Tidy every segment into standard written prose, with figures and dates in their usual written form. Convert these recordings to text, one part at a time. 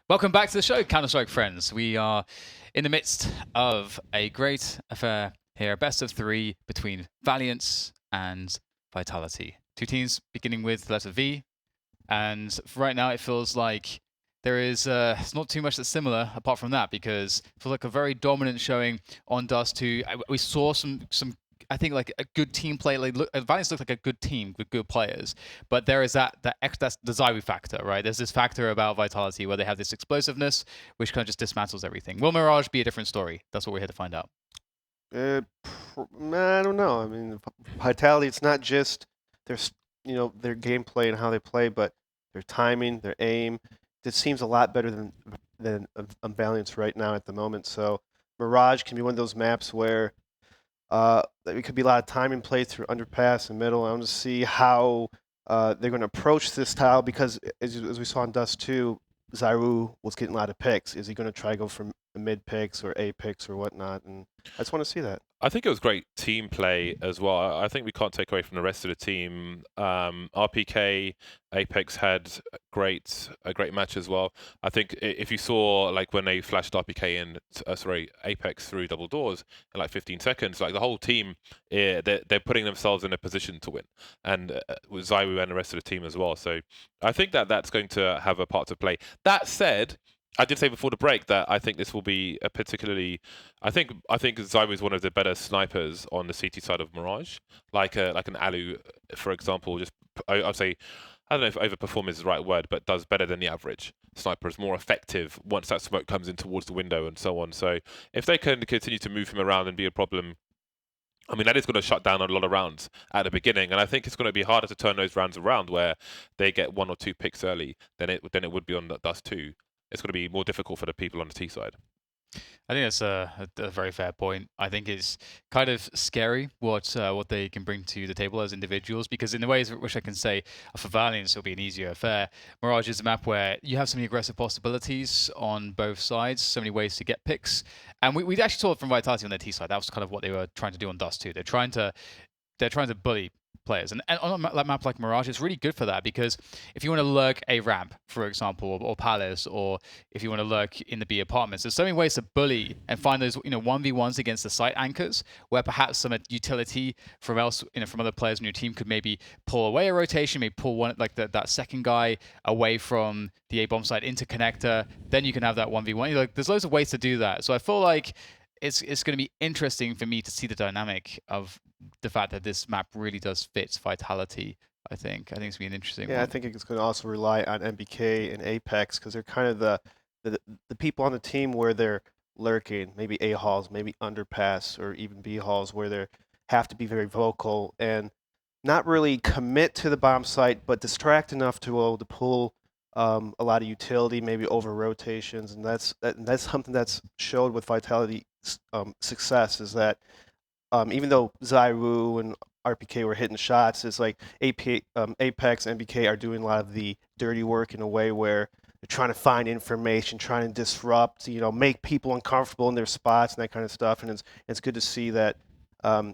Welcome back to the show, Counter-Strike friends. We are in the midst of a great affair here, best of three between Valiance and Vitality. Two teams beginning with the letter V, and right now it feels like there is it's not too much that's similar apart from that, because it feels like a very dominant showing on Dust 2. We saw some I think like a good team play. Like Valiance looked like a good team with good players, but there is that's the ZywOo factor, right? There's this factor about Vitality where they have this explosiveness, which kind of just dismantles everything. Will Mirage be a different story? That's what we're here to find out. I don't know. I mean, Vitality, it's not just their, their gameplay and how they play, but their timing, their aim. It seems a lot better than Valiance right now at the moment. So Mirage can be one of those maps where it could be a lot of timing play through underpass and middle. I want to see how they're going to approach this tile, because as we saw in Dust 2, ZywOo was getting a lot of picks. Is he going to try to go for mid picks or A picks or whatnot? And I just want to see that. I think it was great team play as well. I think we can't take away from the rest of the team. RPK, Apex had a great match as well. I think if you saw like when they flashed RPK in, Apex through double doors in like 15 seconds, like the whole team, they're putting themselves in a position to win, and with ZywOo and the rest of the team as well. So I think that's going to have a part to play. That said, I did say before the break that I think this will be a particularly. I think ZywOo is one of the better snipers on the CT side of Mirage, like an Alu, for example. Just I'd say, I don't know if overperform is the right word, but does better than the average sniper. Is more effective once that smoke comes in towards the window and so on. So if they can continue to move him around and be a problem, I mean, that is going to shut down a lot of rounds at the beginning, and I think it's going to be harder to turn those rounds around where they get 1 or 2 picks early than it would be on the Dust 2. It's going to be more difficult for the people on the T side. I think that's a very fair point. I think it's kind of scary what they can bring to the table as individuals, because in the ways which I can say for Valiance it'll be an easier affair. Mirage is a map where you have so many aggressive possibilities on both sides, so many ways to get picks, and we actually saw it from Vitality on their T side. That was kind of what they were trying to do on Dust 2. They're trying to bully players, and on a map like Mirage, it's really good for that, because if you want to lurk a ramp, for example, or Palace, or if you want to lurk in the B apartments, there's so many ways to bully and find those 1v1s against the site anchors, where perhaps some utility from other players on your team could maybe pull away a rotation, maybe pull one like that second guy away from the A bomb site into connector. Then you can have that 1v1. There's loads of ways to do that. So I feel like it's going to be interesting for me to see the dynamic of the fact that this map really does fit Vitality. I think it's going to be an interesting one. I think it's going to also rely on MBK and Apex, because they're kind of the people on the team where they're lurking, maybe A halls, maybe underpass, or even B halls, where they have to be very vocal and not really commit to the bomb site, but distract enough to be able to pull a lot of utility, maybe over rotations, and that's something that's showed with Vitality success, is that even though ZywOo and RPK were hitting shots, it's like Apex, MBK are doing a lot of the dirty work in a way where they're trying to find information, trying to disrupt, make people uncomfortable in their spots and that kind of stuff. And it's good to see that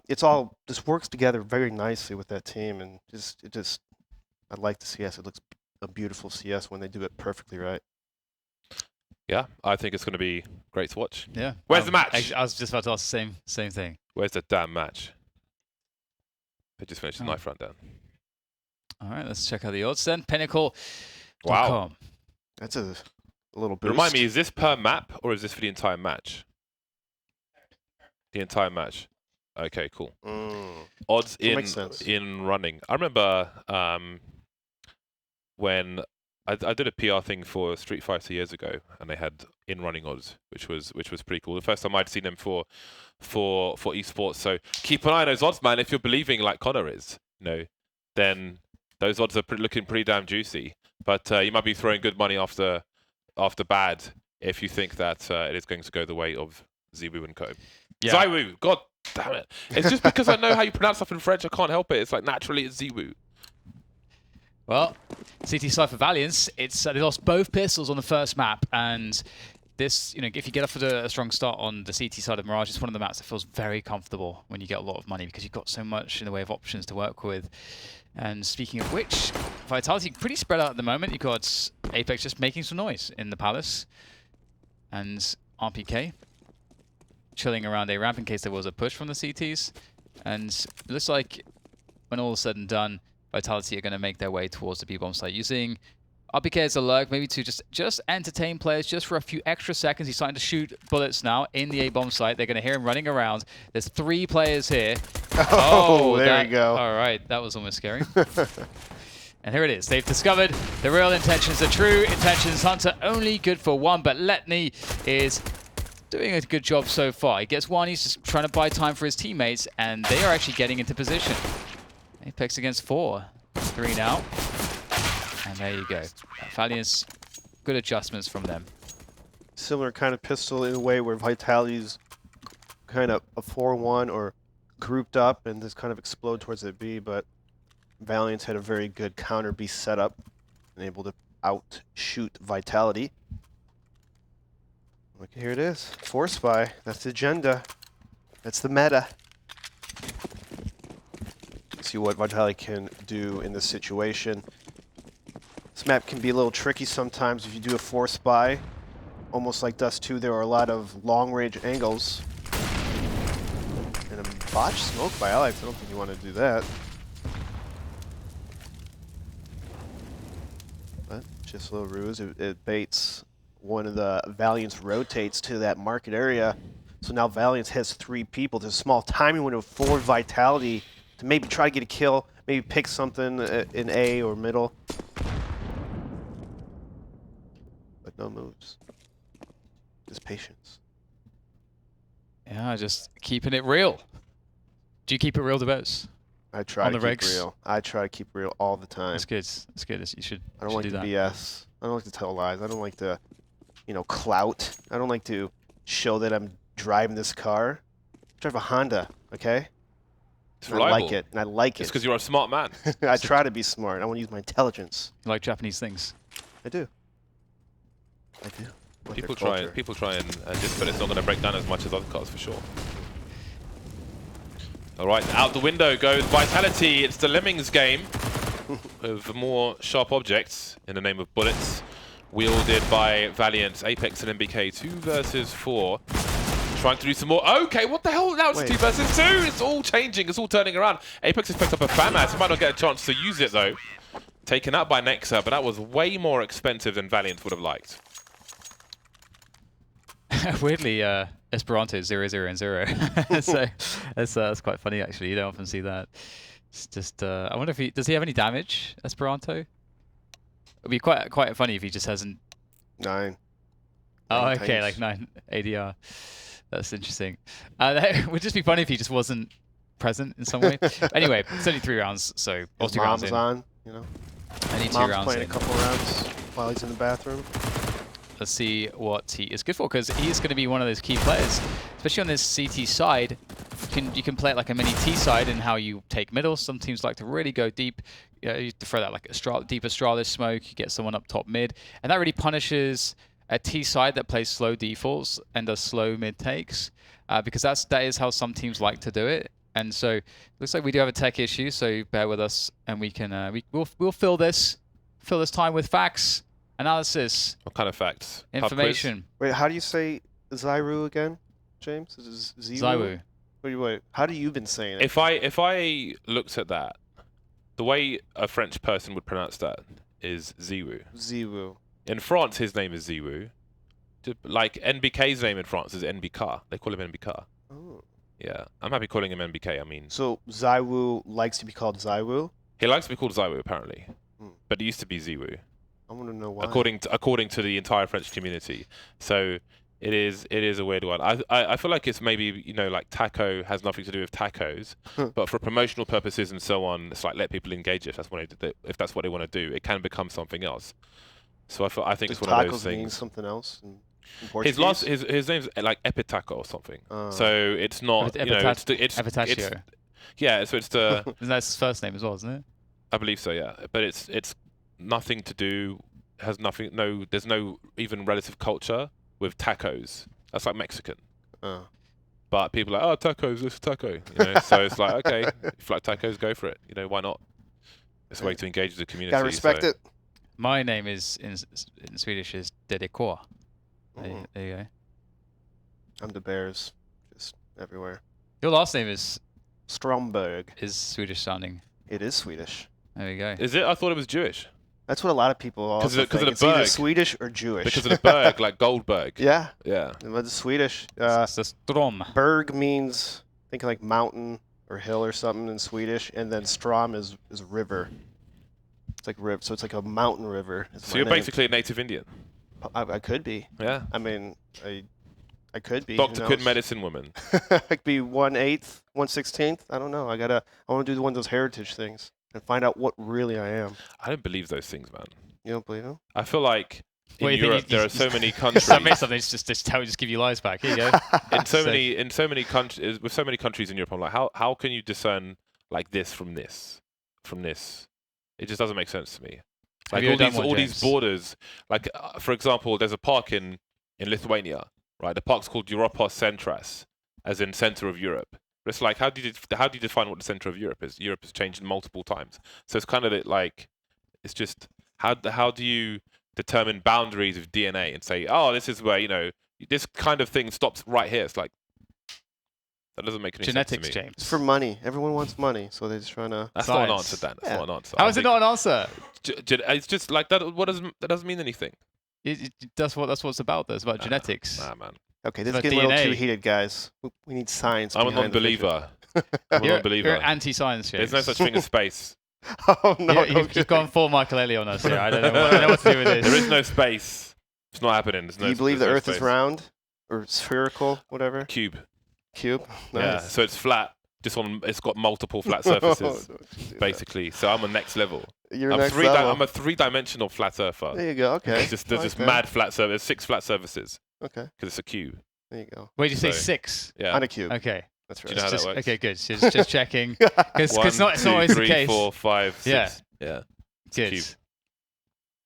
it's all just works together very nicely with that team. And I'd like to see it looks a beautiful CS when they do it perfectly right. Yeah, I think it's going to be great to watch. Yeah. Where's the match? I was just about to ask the same thing. Where's the damn match? They just finished the knife rundown. All right, let's check out the odds then. Pinnacle. Wow. That's a little boost. Remind me, is this per map or is this for the entire match? The entire match. Okay, cool. Odds in running. I remember when I did a PR thing for Street Fighter years ago, and they had in-running odds, which was pretty cool. The first time I'd seen them for esports. So keep an eye on those odds, man. If you're believing like Connor is, then those odds are looking pretty damn juicy. But you might be throwing good money after bad if you think that it is going to go the way of ZywOo and co. Yeah. ZywOo, god damn it! It's just because I know how you pronounce stuff in French. I can't help it. It's like naturally it's ZywOo. Well, CT side for Valiance, they lost both pistols on the first map, and this, if you get off to a strong start on the CT side of Mirage, it's one of the maps that feels very comfortable when you get a lot of money because you've got so much in the way of options to work with. And speaking of which, Vitality pretty spread out at the moment. You've got Apex just making some noise in the Palace. And RPK chilling around a ramp in case there was a push from the CTs. And it looks like when all is said and done, Vitality are going to make their way towards the B-bomb site using RPK as a lurk, maybe to just entertain players just for a few extra seconds. He's starting to shoot bullets now in the A-bomb site. They're going to hear him running around. There's 3 players here. Oh, there you go. All right, that was almost scary. And here it is. They've discovered the real intentions, the true intentions. Hunter only good for 1, but Letney is doing a good job so far. He gets 1, he's just trying to buy time for his teammates, and they are actually getting into position. Apex against 4. 3 now. And there you go. Valiance, good adjustments from them. Similar kind of pistol in a way where Vitality's kind of a 4-1 or grouped up and just kind of explode towards the B, but Valiance had a very good counter B setup and able to outshoot Vitality. Look, here it is. Force Spy. That's the agenda. That's the meta. See what Vitality can do in this situation. This map can be a little tricky sometimes if you do a Force Spy. Almost like Dust 2, there are a lot of long-range angles. And a botch smoke by Alex. I don't think you want to do that. But just a little ruse. It baits one of the Valiance rotates to that market area. So now Valiance has 3 people. There's a small timing window for Vitality to maybe try to get a kill, maybe pick something in A or middle. But no moves. Just patience. Yeah, just keeping it real. Do you keep it real the best? I try On to the keep regs? real. I try to keep real all the time. That's good. That's good. You should. I don't should like do to that. BS. I don't like to tell lies. I don't like to, clout. I don't like to show that I'm driving this car. I drive a Honda, okay? It's And I reliable. like it, and I like It's it. because you're a smart man. I try to be smart. I want to use my intelligence. You like Japanese things? I do. I do. Like People their try, culture. people try and just, but it's not going to break down as much as other cars for sure. All right, out the window goes Vitality. It's the Lemmings game with more sharp objects in the name of bullets, wielded by Valiance, Apex, and MBK. 2 versus 4. Trying to do some more. Okay, what the hell? Now it's Wait. 2 versus 2. It's all changing. It's all turning around. Apex has picked up a FAMAS. He might not get a chance to use it though. Taken out by Nexa, but that was way more expensive than Valiant would have liked. Weirdly, Esperanto 0, 0, and 0. So that's quite funny actually. You don't often see that. It's just I wonder if does he have any damage, Esperanto? It'd be quite funny if he just hasn't. 9. Oh, 9 okay, times. like 9 ADR. That's interesting. That would just be funny if he just wasn't present in some way. Anyway, it's only 3 rounds, so or His 2 rounds mom's in. on, Only 2 Mom's rounds playing in. a couple rounds while he's in the bathroom. Let's see what he is good for, because he is going to be one of those key players, especially on this CT side. You can play it like a mini T side in how you take middle. Some teams like to really go deep. You throw that like deep Astralis smoke. You get someone up top mid, and that really punishes a T side that plays slow defaults and does slow mid takes, because that is how some teams like to do it. And so looks like we do have a tech issue, so bear with us, and we can we'll fill this time with facts. Analysis, What kind of facts? Pub quiz? information. Wait, how do you say Zyru again, James? Is it Zywu. Wait, how do you been saying it? If I looked at that, the way a French person would pronounce that is Ziwu. Zywu. In France, his name is Ziwu. Like NBK's name in France is NBK. They call him NBK. Oh. Yeah, I'm happy calling him NBK. I mean, So Zywu likes to be called Zywu? he likes to be called Ziwu apparently, Hmm. but it used to be Ziwu, I want to know why. according to the entire French community. So it is a weird one. I feel like it's maybe like taco has nothing to do with tacos, but for promotional purposes and so on, it's like let people engage if that's what they want to do. It can become something else. So I think Does it's one of tacos those mean things. something else in His Portuguese? his name's like Epitaco or something. So it's not it's Epitachio. yeah. So it's the Isn't that his first name as well, isn't it? I believe so, yeah. But it's nothing to do, has nothing, there's no even relative culture with tacos. That's like Mexican. Oh. But people are like, oh, tacos, it's a taco. You know? So it's like, okay, if you like tacos, go for it. You know, why not? It's a way to engage with the community. Gotta respect it. My name is in Swedish is DAY3. There you go. I'm the Bears, just everywhere. Your last name is Stromberg. Swedish sounding. It is Swedish. There you go. Is it? I thought it was Jewish. That's what a lot of people also think. Of the It's either Berg. Swedish or Jewish. Because of the Berg, like Goldberg. Yeah. Yeah. It's Swedish. It's a Strom. Berg means, think like mountain or hill or something in Swedish, and then Strom is river. It's like river, so it's like a mountain river. So you're basically a native Indian. I could be. Yeah. I mean, I could be. Dr. Quinn medicine woman. I could be 1/8, 1/16. I don't know. I want to do one of those heritage things and find out what really I am. I don't believe those things, man. You don't believe them? I feel like in What do you Europe think there are so many countries. Submit something. Just give you lies back. Here you go. in so many countries, with so many countries in Europe, I'm like, how can you discern like this from this, from this? It just doesn't make sense to me. Like all these borders, like for example, there's a park in Lithuania, right? The park's called Europos Centras, as in center of Europe. But it's like, how do you define what the center of Europe is? Europe has changed multiple times, so it's kind of like, it's just how do you determine boundaries of DNA and say, oh, this is where, you know, this kind of thing stops right here. It's like, that doesn't make any genetics, sense to me. James. It's for money. Everyone wants money, so they're just trying to. That's not an answer, Dan. That's not an answer. How is it not an answer? It's just like that. That doesn't mean anything. That's what it's about. Though. It's about genetics. Nah, man. Okay, this is about getting a little DNA. too heated, guys. We need science. I'm a behind the picture. non-believer. I'm a non-believer. You're anti-science, James. There's no such thing as space. Oh no! You've gone full Machiavelli on us here. I don't know what to do with this. There is no space. It's not happening. Do you believe the Earth is round or spherical, whatever? Cube. Cube. Nice. Yeah. So it's flat. It's got multiple flat surfaces, basically. So I'm on next level. You're next level. I'm a three-dimensional flat earther. There you go. Okay. There's just mad flat surface. 6 flat surfaces. Okay. Because it's a cube. There you go. Wait, did you say So- 6? Yeah. On a cube. Okay. That's Do right. you know how that works? Okay, good. Just checking. Because it's not always the case. 4, 5, 6. Yeah. Yeah. It's a Good. cube.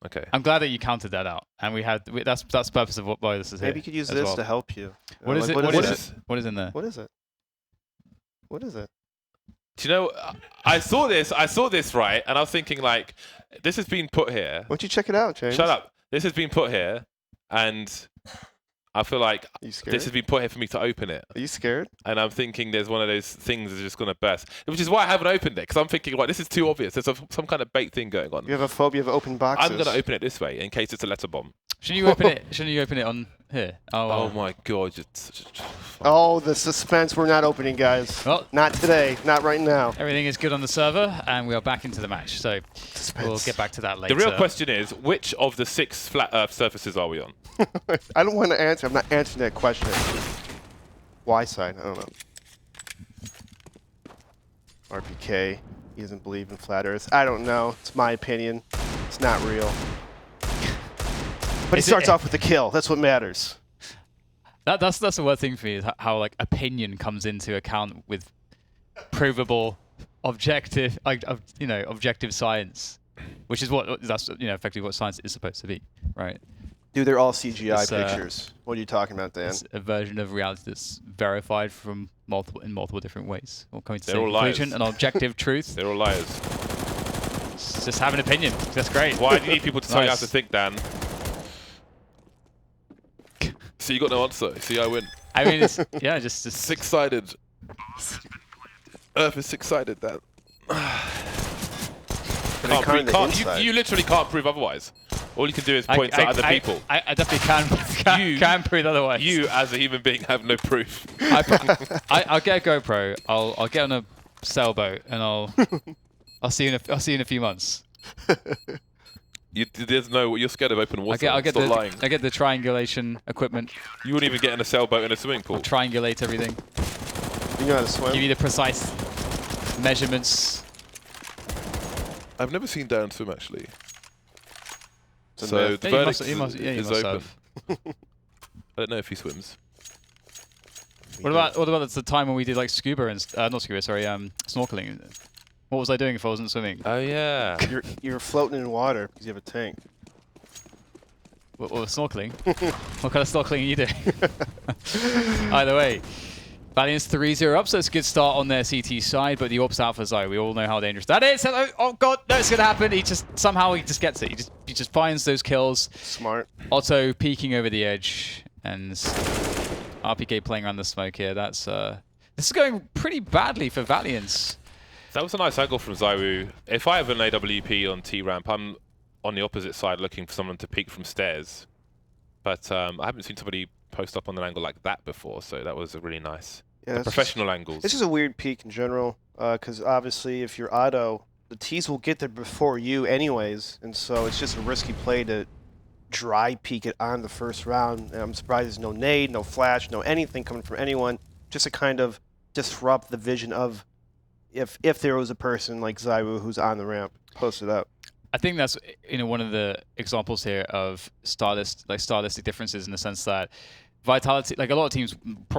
Okay. I'm glad that you counted that out, and that's the purpose of why this is here. Maybe you could use as this well. to help you. What is it? What What is is it? it? What is in there? What is it? What is it? Do you know, I saw this, right? And I was thinking, like, this has been put here. Why don't you check it out, James? Shut up. This has been put here, and I feel like Are you scared? this has been put here for me to open it. Are you scared? And I'm thinking there's one of those things that's just going to burst. Which is why I haven't opened it, because I'm thinking, like, this is too obvious. There's some kind of bait thing going on. You have a phobia of open boxes. I'm going to open it this way, in case it's a letter bomb. Shouldn't you open it? Shouldn't you open it on here? Oh my god, you're such a... Oh, the suspense. We're not opening, guys. Well, Not today. Not right now. everything is good on the server, and we are back into the match. So Suspense. we'll get back to that later. The real question is, which of the 6 flat Earth surfaces are we on? I don't want to answer. I'm not answering that question. Y side. I don't know. RPK. He doesn't believe in flat Earth. I don't know. It's my opinion. It's not real. But he starts off with a kill. That's what matters. That's the worst thing for me is how like opinion comes into account with provable, objective, objective science, which is that's effectively what science is supposed to be, right? Dude, they're all CGI It's, pictures. What are you talking about, Dan? It's a version of reality that's verified from multiple different ways, or coming to the They're same all conclusion, liars. an objective truth. They're all liars. Just have an opinion. That's great. Why do you need people to tell you how Nice. to think, Dan? So you got no answer. See, I win. I mean, it's, yeah, just 6-sided. Earth is 6-sided, Dan. You literally can't prove otherwise. All you can do is point at other people. I definitely can prove otherwise. You, as a human being, have no proof. I'll get a GoPro. I'll get on a sailboat and I'll see you in a few months. There's no. You're scared of open water. I'll get Stop lying. I get the triangulation equipment. You wouldn't even get in a sailboat in a swimming pool. I'll triangulate everything. You know how to swim? Give you the precise measurements. I've never seen Dan swim actually. It's a So myth. the Yeah, verdict you must is have. open. I don't know if he swims. What about the time when we did like scuba and not scuba, sorry, snorkeling? What was I doing if I wasn't swimming? Oh yeah. You're floating in water because you have a tank. Or snorkeling. What kind of snorkeling are you doing? Either way. Valiance 3-0 up, so it's a good start on their CT side, but the AWP's out for Zai. We all know how dangerous that is. Oh god, no, it's gonna happen. He just gets it. He just finds those kills. Smart. Otto peeking over the edge, and RPK playing around the smoke here. That's this is going pretty badly for Valiance. That was a nice angle from Zaiwu. If I have an AWP on T-ramp, I'm on the opposite side looking for someone to peek from stairs. But I haven't seen somebody post up on an angle like that before, so that was a really nice. Yeah, Professional angles. This is a weird peak in general, because obviously if you're Otto, the T's will get there before you anyways, and so it's just a risky play to dry peek it on the first round. And I'm surprised there's no nade, no flash, no anything coming from anyone, just to kind of disrupt the vision of if there was a person like Zaiwu who's on the ramp posted up. I think that's one of the examples here of stylistic differences in the sense that Vitality, like a lot of teams,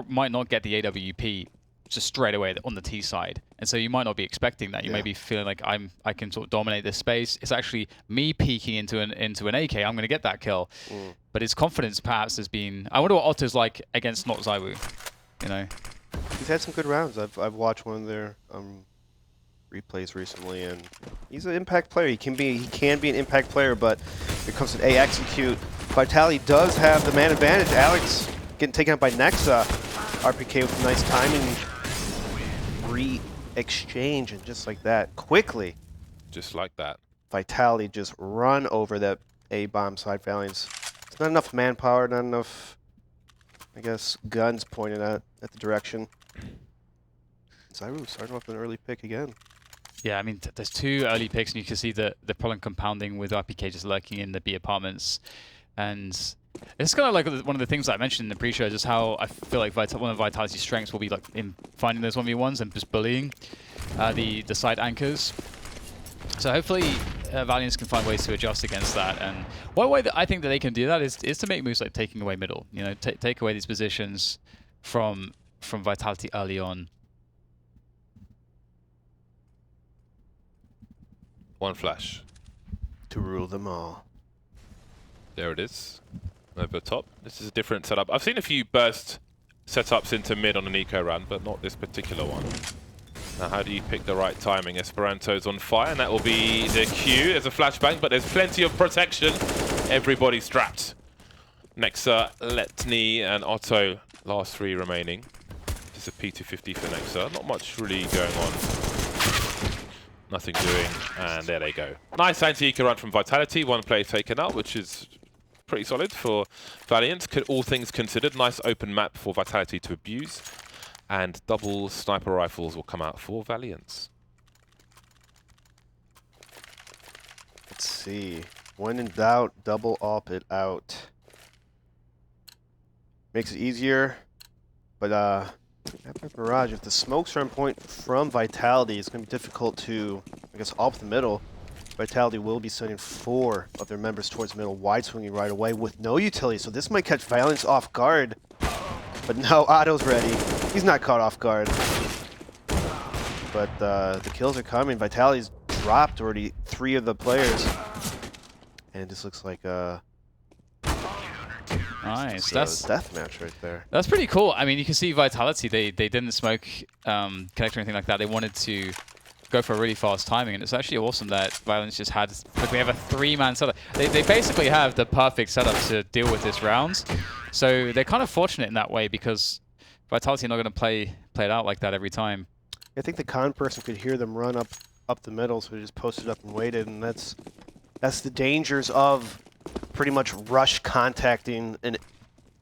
might not get the AWP just straight away on the T side, and so you might not be expecting that. You may be feeling like I can sort of dominate this space. It's actually me peeking into an AK. I'm going to get that kill, but his confidence perhaps has been. I wonder what Otto's like against not Zaiwu. He's had some good rounds. I've watched one of their replays recently, and he's an impact player. He can be an impact player, but when it comes to A execute, Vitality does have the man advantage. Alex getting taken out by Nexa. RPK with nice timing, re-exchange, and just like that, quickly. Just like that. Vitality just run over that A bomb side Valiance. It's not enough manpower, not enough, I guess, guns pointed at the direction. Zaiwu starting off an early pick again. Yeah, I mean, there's 2 early picks, and you can see the problem compounding with RPK just lurking in the B apartments. And it's kind of like one of the things that I mentioned in the pre-show, just how I feel like one of Vitality's strengths will be like in finding those 1v1s and just bullying the side anchors. So hopefully Valiance can find ways to adjust against that. And one way that I think that they can do that is to make moves like taking away middle. Take away these positions from Vitality early on. One flash. To rule them all. There it is. Over top. This is a different setup. I've seen a few burst setups into mid on an eco run, but not this particular one. Now, how do you pick the right timing? Esperanto's on fire, and that will be the cue. There's a flashbang, but there's plenty of protection. Everybody strapped. Nexa, Letni, and Otto, last 3 remaining. This is a P250 for Nexa. Not much really going on. Nothing doing, and there they go. Nice anti-eco run from Vitality. 1 player taken out, which is pretty solid for Valiant. All things considered, nice open map for Vitality to abuse. And double sniper rifles will come out for Valiance. Let's see. When in doubt, double op it out. Makes it easier, but after Mirage, if the smokes are on point from Vitality, it's going to be difficult to, I guess, op the middle. Vitality will be sending 4 of their members towards middle, wide swinging right away with no utility, so this might catch Valiance off guard. But no, Otto's ready. He's not caught off guard. But the kills are coming. Vitality's dropped already 3 of the players. And this looks like Nice. That's a death match right there. That's pretty cool. I mean, you can see Vitality. They didn't smoke connect or anything like that. They wanted to go for a really fast timing, and it's actually awesome that Valiance just had. Like, we have a 3-man setup. They basically have the perfect setup to deal with this round. So they're kind of fortunate in that way because Vitality are not going to play it out like that every time. I think the con person could hear them run up the middle, so they just posted up and waited, and that's the dangers of pretty much rush contacting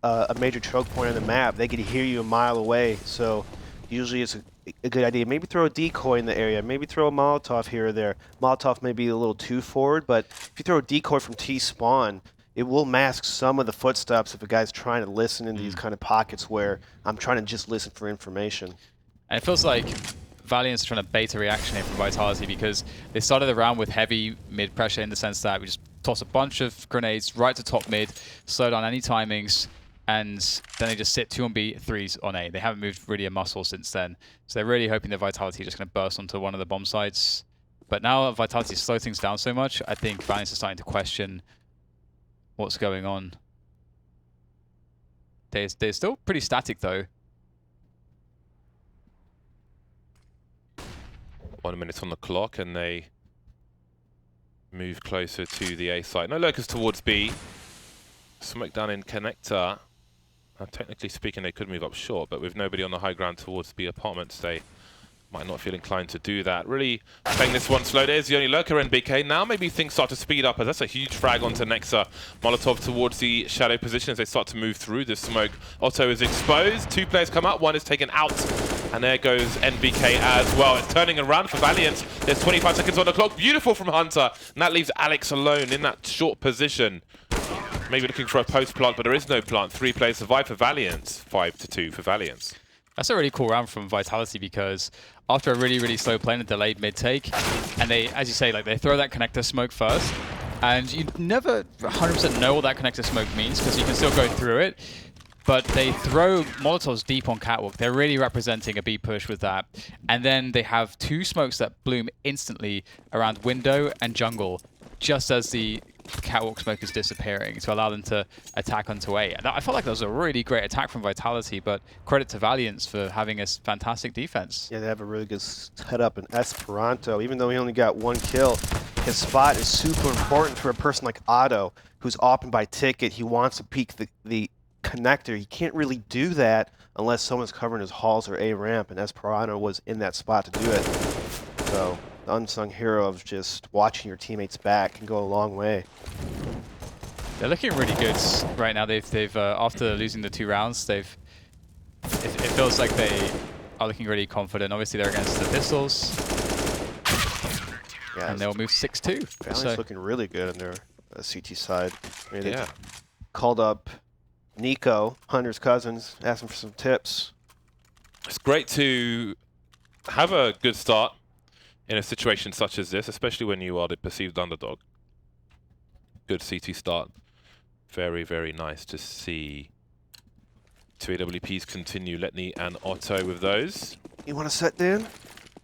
a major choke point on the map. They could hear you a mile away, so usually it's a good idea. Maybe throw a decoy in the area, maybe throw a Molotov here or there. Molotov may be a little too forward, but if you throw a decoy from T-spawn, it will mask some of the footsteps if a guy's trying to listen in these kind of pockets where I'm trying to just listen for information. And it feels like Valiance are trying to bait a reaction here from Vitality because they started the round with heavy mid pressure in the sense that we just toss a bunch of grenades right to top mid, slow down any timings, and then they just sit 2 on B, 3s on A. They haven't moved really a muscle since then. So they're really hoping that Vitality are just going to burst onto one of the bomb sites. But now Vitality slow things down so much, I think Valiance is starting to question what's going on. They're still pretty static though. 1 minute on the clock, and they move closer to the A site. No lurkers towards B. Smoke down in connector. Technically speaking, they could move up short, but with nobody on the high ground towards B apartments, they might not feel inclined to do that. Really playing this one slow. There's the only lurker, NBK. Now maybe things start to speed up, as that's a huge frag onto Nexa. Molotov towards the shadow position as they start to move through the smoke. Otto is exposed. 2 players come out. 1 is taken out. And there goes NBK as well. It's turning around for Valiance. There's 25 seconds on the clock. Beautiful from Hunter. And that leaves Alex alone in that short position. Maybe looking for a post plant, but there is no plant. 3 players survive for Valiance. 5-2 for Valiance. That's a really cool round from Vitality because after a really slow play and a delayed mid take, and they, as you say, like they throw that connector smoke first, and you never 100% know what that connector smoke means because you can still go through it. But they throw Molotovs deep on Catwalk. They're really representing a B push with that. And then they have 2 smokes that bloom instantly around window and jungle, just as the Catwalk smoke is disappearing to allow them to attack onto A. And I felt like that was a really great attack from Vitality, but credit to Valiance for having a fantastic defense. Yeah, they have a really good setup in Esperanto. Even though he only got 1 kill, his spot is super important for a person like Otto, who's open by ticket. He wants to peek the connector. He can't really do that unless someone's covering his halls or A ramp, and Esperanto was in that spot to do it. So the unsung hero of just watching your teammates back can go a long way. They're looking really good right now. They've after losing the 2 rounds, it feels like they are looking really confident. Obviously they're against the Pistols, Yeah, and they'll move 6-2. Valiance looking really good on their CT side. I mean, they Yeah. called up Nico, Hunter's cousins, asked him for some tips. It's great to have a good start in a situation such as this, especially when you are the perceived underdog. Good CT start. Very nice to see. 2 AWPs continue. Letney and Otto with those. You want to set Dan?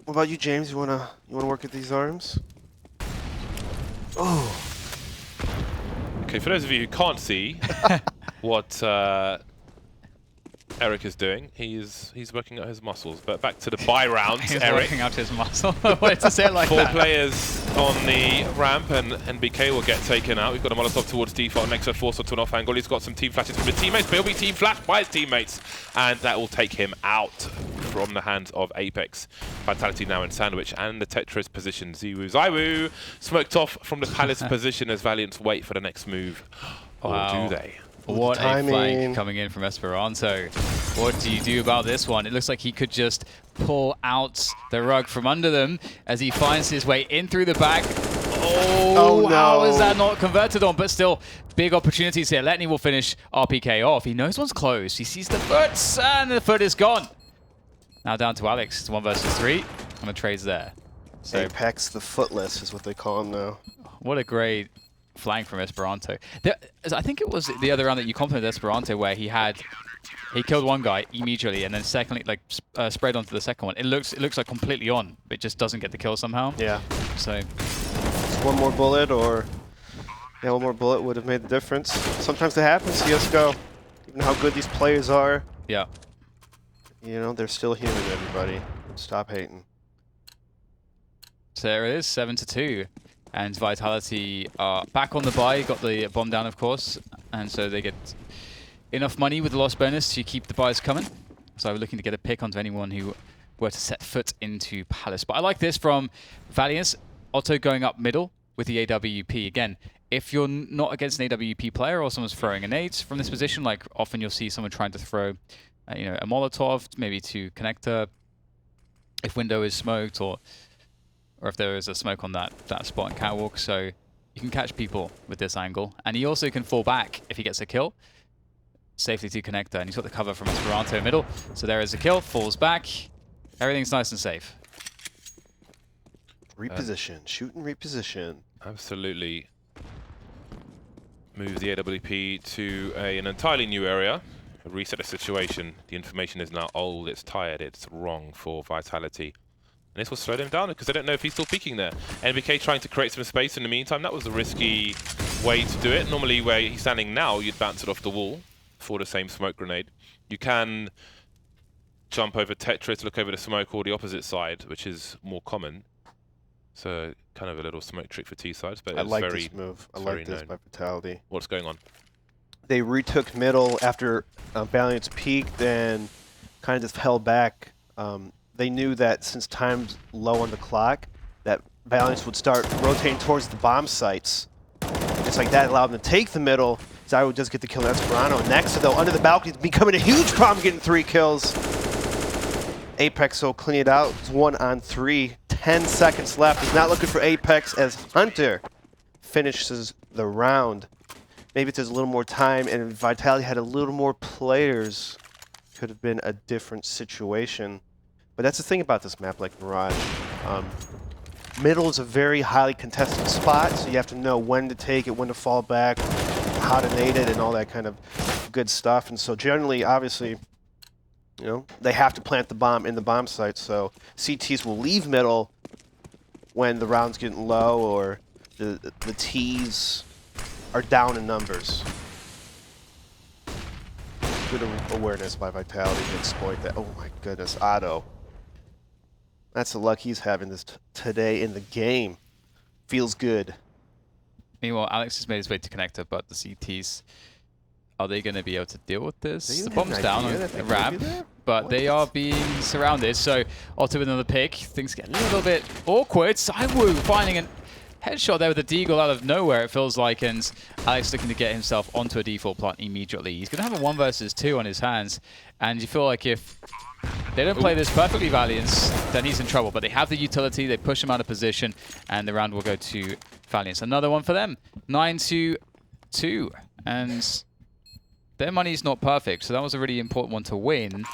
What about you, James? You wanna work at these arms? Oh. Okay, for those of you who can't see what Eric is doing, he's working out his muscles. But back to the buy rounds, He's Eric. working out his muscle. I wanted to say it like 4 that. players on the ramp, and NBK will get taken out. We've got a Molotov towards default. Nexa forced onto an off angle. He's got some team flashes from his teammates, but he'll be team flashed by his teammates, and that will take him out from the hands of Apex. Vitality now in sandwich, and the Tetris position. Zywoo smoked off from the Palace position as Valiance wait for the next move. Or Wow. do they? What a timing. flank coming in from Esperanto. What do you do about this one? It looks like he could just pull out the rug from under them as he finds his way in through the back. Oh, no. How is that not converted on? But still, big opportunities here. Letney will finish RPK off. He knows one's close. He sees the foot, and the foot is gone. Now down to Alex. It's 1 versus 3, and the trade's there. So Apex the Footless is what they call him now. what a great flank from Esperanto. I think it was the other round that you complimented Esperanto where he killed 1 guy immediately and then secondly spread onto the second one. It looks like completely on, but it just doesn't get the kill somehow. Yeah. So Just 1 more bullet, or yeah, 1 more bullet would have made the difference. Sometimes it happens. CS:GO, even how good these players are, yeah. you know, they're still human. Everybody, stop hating. So there it is, 7-2. And Vitality are back on the buy, got the bomb down of course, and so they get enough money with the loss bonus to keep the buys coming. So we're looking to get a pick onto anyone who were to set foot into Palace. But I like this from Valiance. Otto going up middle with the AWP. Again, if you're not against an AWP player or someone's throwing a nade from this position, like often you'll see someone trying to throw a Molotov, maybe to connector, if window is smoked, or if there is a smoke on that spot in Catwalk. So you can catch people with this angle. And he also can fall back if he gets a kill. Safely to connector, and he's got the cover from Esperanto middle. So there is a kill, falls back. Everything's nice and safe. Reposition, shoot and reposition. Absolutely. Move the AWP to an entirely new area. Reset the situation. The information is now old, it's tired, it's wrong for Vitality. And this will slow them down because they don't know if he's still peeking there. NBK trying to create some space in the meantime. That was a risky way to do it. Normally where he's standing now, you'd bounce it off the wall for the same smoke grenade. You can jump over Tetris, look over the smoke, or the opposite side, which is more common. So kind of a little smoke trick for T sides, but I it's like very, this move. I very like this known. by Vitality. What's going on? They retook middle after Valiance peaked and kind of just held back. They knew that since time's low on the clock, that Valiance would start rotating towards the bomb sites. Just like that allowed them to take the middle. Zai would just get the kill on Esperanto. Next, though, under the balcony, it's becoming a huge problem getting 3 kills. Apex will clean it out. It's 1 on 3. 10 seconds left. He's not looking for Apex as Hunter finishes the round. Maybe if there's a little more time and Vitality had a little more players, could have been a different situation. But that's the thing about this map, like Mirage. Middle is a very highly contested spot, so you have to know when to take it, when to fall back, how to nade it, and all that kind of good stuff. And so generally, obviously, you know, they have to plant the bomb in the bomb site, so CTs will leave middle when the round's getting low or the Ts are down in numbers. Good awareness by Vitality to exploit that. Oh my goodness, Otto. That's the luck he's having this today in the game. Feels good. Meanwhile, Alex has made his way to connector, but the CTs, are they going to be able to deal with this? The bomb's down on the ramp, but they are being surrounded. So Otto with another pick. Things get a little bit awkward. Saiwu finding a headshot there with a deagle out of nowhere, it feels like, and Alex looking to get himself onto a default plant immediately. He's going to have a 1 versus 2 on his hands, and you feel like if they don't play this perfectly, Valiance, then he's in trouble. But they have the utility, they push him out of position, and the round will go to Valiance. Another one for them, 9-2, and their money's not perfect, so that was a really important one to win,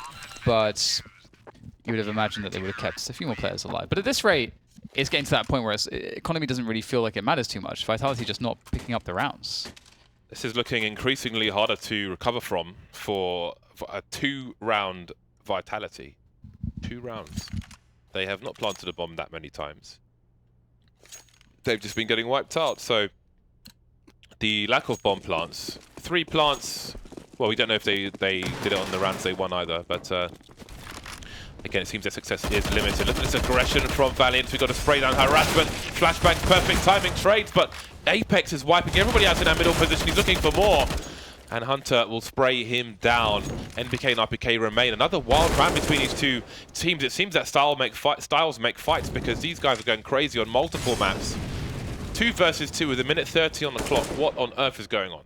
but you would have imagined that they would have kept a few more players alive. But at this rate, it's getting to that point where economy doesn't really feel like it matters too much. Vitality just not picking up the rounds. This is looking increasingly harder to recover from for a 2-round Vitality. 2 rounds. They have not planted a bomb that many times. They've just been getting wiped out. So the lack of bomb plants, 3 plants. Well, we don't know if they did it on the rounds they won either, but again, it seems their success is limited. Look at this aggression from Valiant. We've got a spray down harassment, flashbang, perfect timing trades, but Apex is wiping everybody out in that middle position. He's looking for more. And Hunter will spray him down. NBK and RPK remain. Another wild round between these two teams. It seems that styles make fights because these guys are going crazy on multiple maps. 2 versus 2 with 1:30 on the clock. What on earth is going on?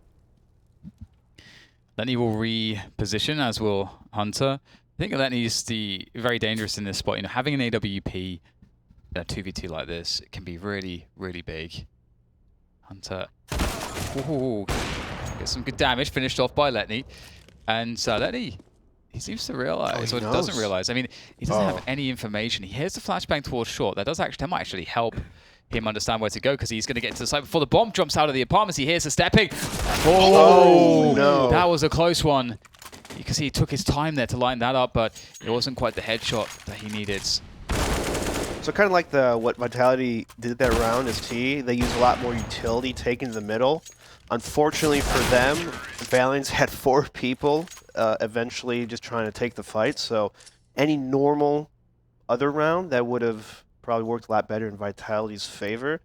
Lenny will reposition, as will Hunter. I think Lenny is very dangerous in this spot. You know, having an AWP, a 2v2 like this, it can be really, really big. Hunter. Ooh. Gets some good damage, finished off by Letney. And Letney, he seems to realize, or doesn't realize. I mean, he doesn't have any information. He hears the flashbang towards short. That might actually help him understand where to go, because he's going to get into the site before the bomb jumps out of the apartments. He hears the stepping. Oh, no. That was a close one. You can see he took his time there to line that up, but it wasn't quite the headshot that he needed. So kind of like what Vitality did that round is they used a lot more utility taking the middle. Unfortunately for them, Valiance had 4 people eventually just trying to take the fight. So any normal other round, that would have probably worked a lot better in Vitality's favor.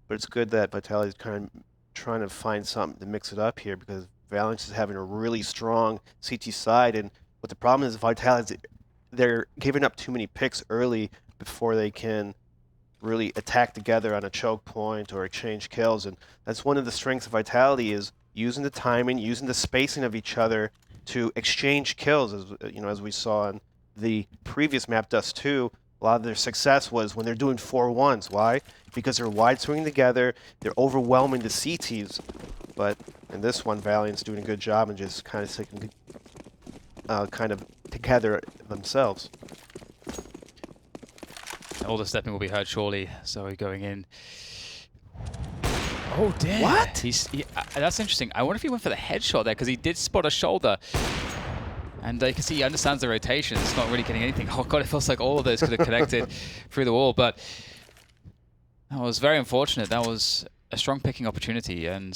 But it's good that Vitality's kind of trying to find something to mix it up here, because Valiance is having a really strong CT side. And what the problem is, Vitality, they're giving up too many picks early before they can really attack together on a choke point or exchange kills. And that's one of the strengths of Vitality, is using the timing, using the spacing of each other to exchange kills. As you know, as we saw in the previous map, Dust 2, a lot of their success was when they're doing 4-1s. Why? Because they're wide swinging together, they're overwhelming the CTs. But in this one, Valiant's doing a good job and just kind of sticking together themselves. All the stepping will be heard shortly, so we're going in. Oh, damn. What? That's interesting. I wonder if he went for the headshot there, because he did spot a shoulder. And you can see he understands the rotation. It's not really getting anything. Oh, God, it feels like all of those could have connected through the wall. But that was very unfortunate. That was a strong picking opportunity, and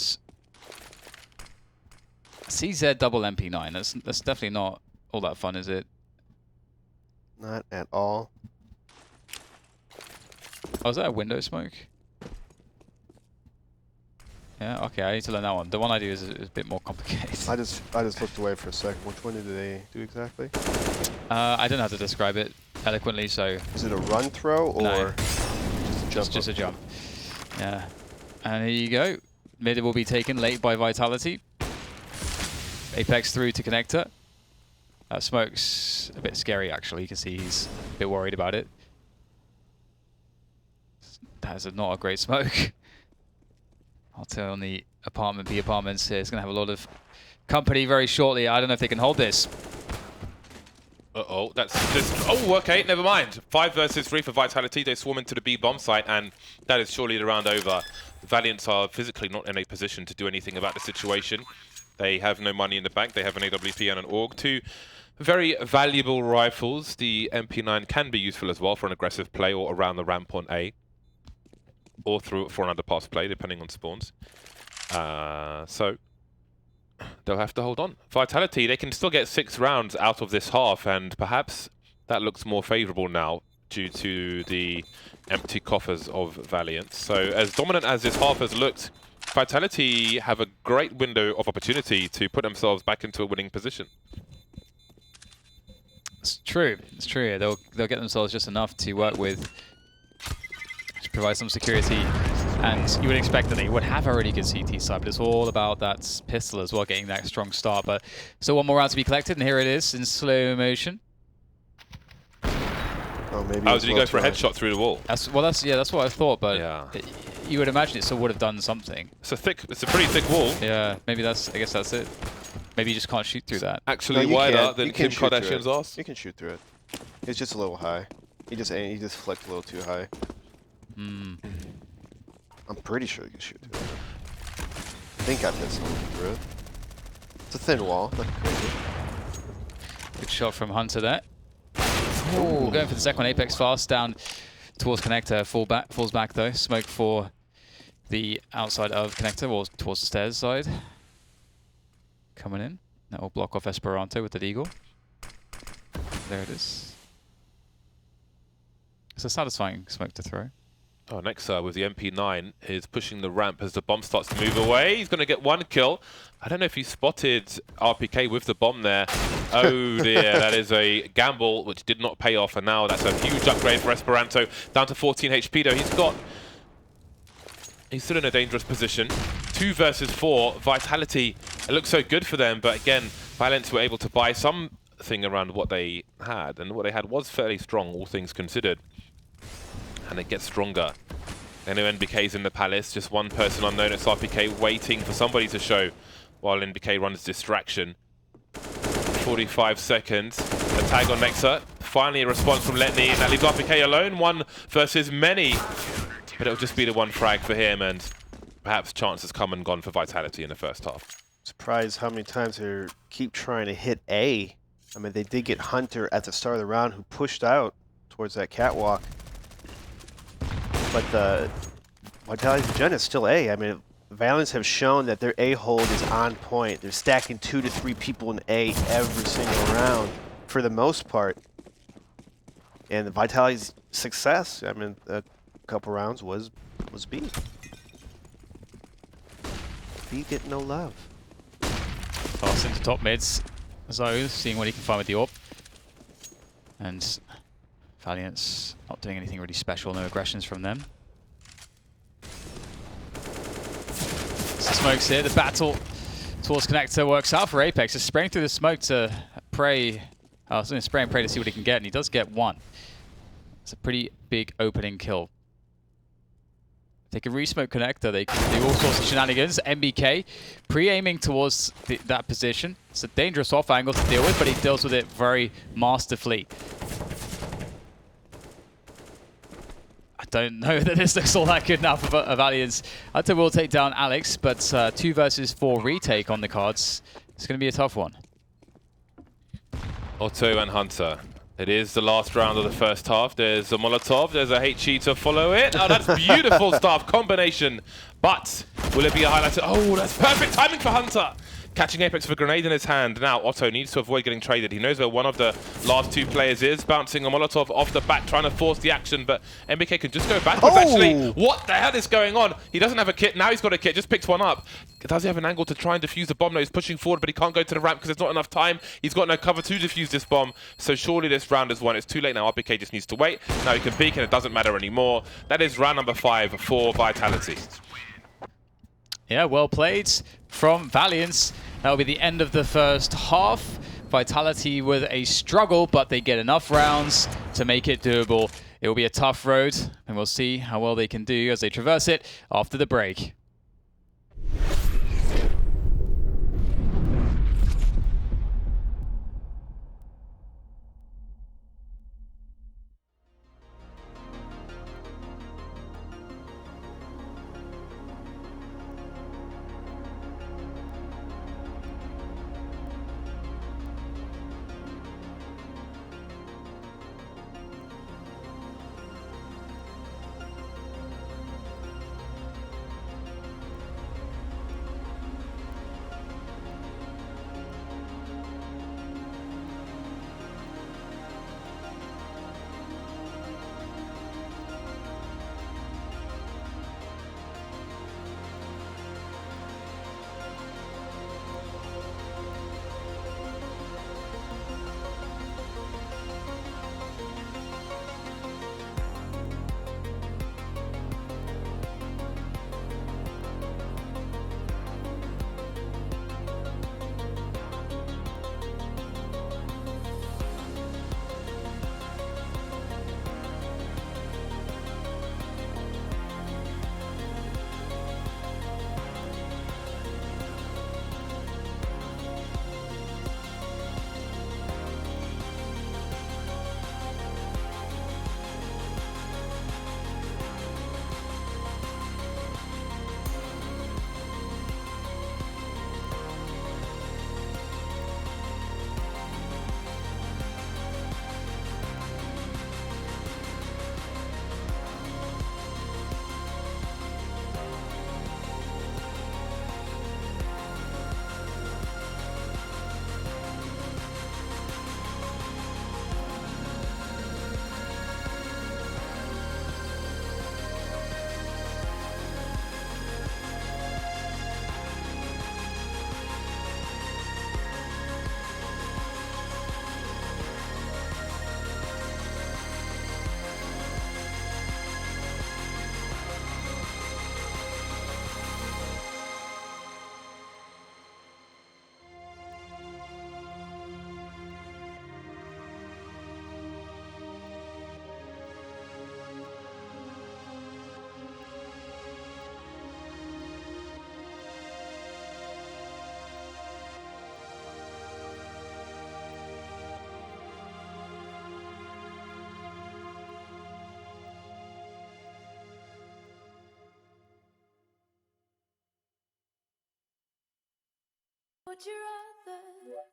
CZ double MP9. That's definitely not all that fun, is it? Not at all. Oh, is that a window smoke? Yeah, okay, I need to learn that one. The one I do is a bit more complicated. I just looked away for a second. Which one did they do exactly? I don't know how to describe it eloquently, so... Is it a run throw or No. just a jump? Just a jump. Yeah. And here you go. Mid will be taken late by Vitality. Apex through to connector. Smoke's a bit scary, actually. You can see he's a bit worried about it. That is not a great smoke. I'll tell on the apartment, B apartments here. It's going to have a lot of company very shortly. I don't know if they can hold this. Uh-oh, that's just... Oh, okay, never mind. 5 versus 3 for Vitality. They swarm into the B bomb site, and that is surely the round over. Valiance are physically not in a position to do anything about the situation. They have no money in the bank. They have an AWP and an AUG. 2 very valuable rifles. The MP9 can be useful as well for an aggressive play or around the ramp on A. Or through for an underpass play, depending on spawns. So they'll have to hold on. Vitality, they can still get 6 rounds out of this half, and perhaps that looks more favourable now due to the empty coffers of Valiance. So as dominant as this half has looked, Vitality have a great window of opportunity to put themselves back into a winning position. It's true. It's true. They'll get themselves just enough to work with. Provide some security, and you would expect that they would have a really good CT side, but it's all about that pistol as well, getting that strong start. But still one more round to be collected, and here it is in slow motion. Oh, maybe. Oh, did he go for a headshot through the wall? That's what I thought, but yeah. You would imagine it still would have done something. It's a pretty thick wall. Yeah, maybe I guess that's it. Maybe you just can't shoot through that. Actually, wider than Kim Kardashian's ass. You can shoot through it. It's just a little high. He just flicked a little too high. Hmm. I'm pretty sure you can shoot through it. I think I missed through it. It's a thin wall, nothing crazy. Good shot from Hunter there. Ooh, going for the second one. Apex fast down towards connector. Falls back though. Smoke for the outside of connector, or towards the stairs side. Coming in. That will block off Esperanto with the Deagle. There it is. It's a satisfying smoke to throw. Oh, Nexa with the MP9 is pushing the ramp as the bomb starts to move away. He's going to get 1 kill. I don't know if he spotted RPK with the bomb there. Oh dear, that is a gamble which did not pay off, and now that's a huge upgrade for Esperanto. Down to 14 HP though. He's still in a dangerous position. 2 versus 4. Vitality, it looks so good for them, but again, Valiance were able to buy something around what they had, and what they had was fairly strong, all things considered. And it gets stronger. I know NBK's in the palace, just one person unknown. It's RPK waiting for somebody to show while NBK runs distraction. 45 seconds. A tag on Nexa. Finally a response from Letney, and that leaves RPK alone. 1 versus many. But it'll just be the 1 frag for him, and perhaps chances come and gone for Vitality in the first half. Surprised how many times they keep trying to hit A. I mean, they did get Hunter at the start of the round, who pushed out towards that catwalk. But the Vitality's agenda is still A. I mean, Valiance have shown that their A hold is on point. They're stacking 2 to 3 people in A every single round, for the most part. And the Vitality's success, I mean, a couple rounds was B. B getting no love. Pass into top mids. Zoe seeing what he can find with the AWP. And Valiance not doing anything really special, no aggressions from them. So smokes here, the battle towards connector works out for Apex. Just spraying through the smoke to spray and pray to see what he can get, and he does get 1. It's a pretty big opening kill. They can re-smoke connector, they can do all sorts of shenanigans. MBK pre-aiming towards that position. It's a dangerous off angle to deal with, but he deals with it very masterfully. I don't know that this looks all that good now for Valiance. Hunter will take down Alex, but 2 versus 4 retake on the cards. It's going to be a tough one. Otto and Hunter. It is the last round of the first half. There's a Molotov, there's a HE to follow it. Oh, that's beautiful stuff, combination. But will it be a highlight? Oh, that's perfect timing for Hunter. Catching Apex with a grenade in his hand. Now Otto needs to avoid getting traded. He knows where one of the last two players is. Bouncing a Molotov off the back, trying to force the action, but MBK can just go backwards. Actually, what the hell is going on? He doesn't have a kit. Now he's got a kit. Just picked one up. Does he have an angle to try and defuse the bomb? No, he's pushing forward, but he can't go to the ramp because there's not enough time. He's got no cover to defuse this bomb. So surely this round is won. It's too late now. RPK just needs to wait. Now he can peek and it doesn't matter anymore. That is round number 5 for Vitality. Yeah, well played from Valiance. That'll be the end of the first half. Vitality with a struggle, but they get enough rounds to make it doable. It will be a tough road, and we'll see how well they can do as they traverse it after the break.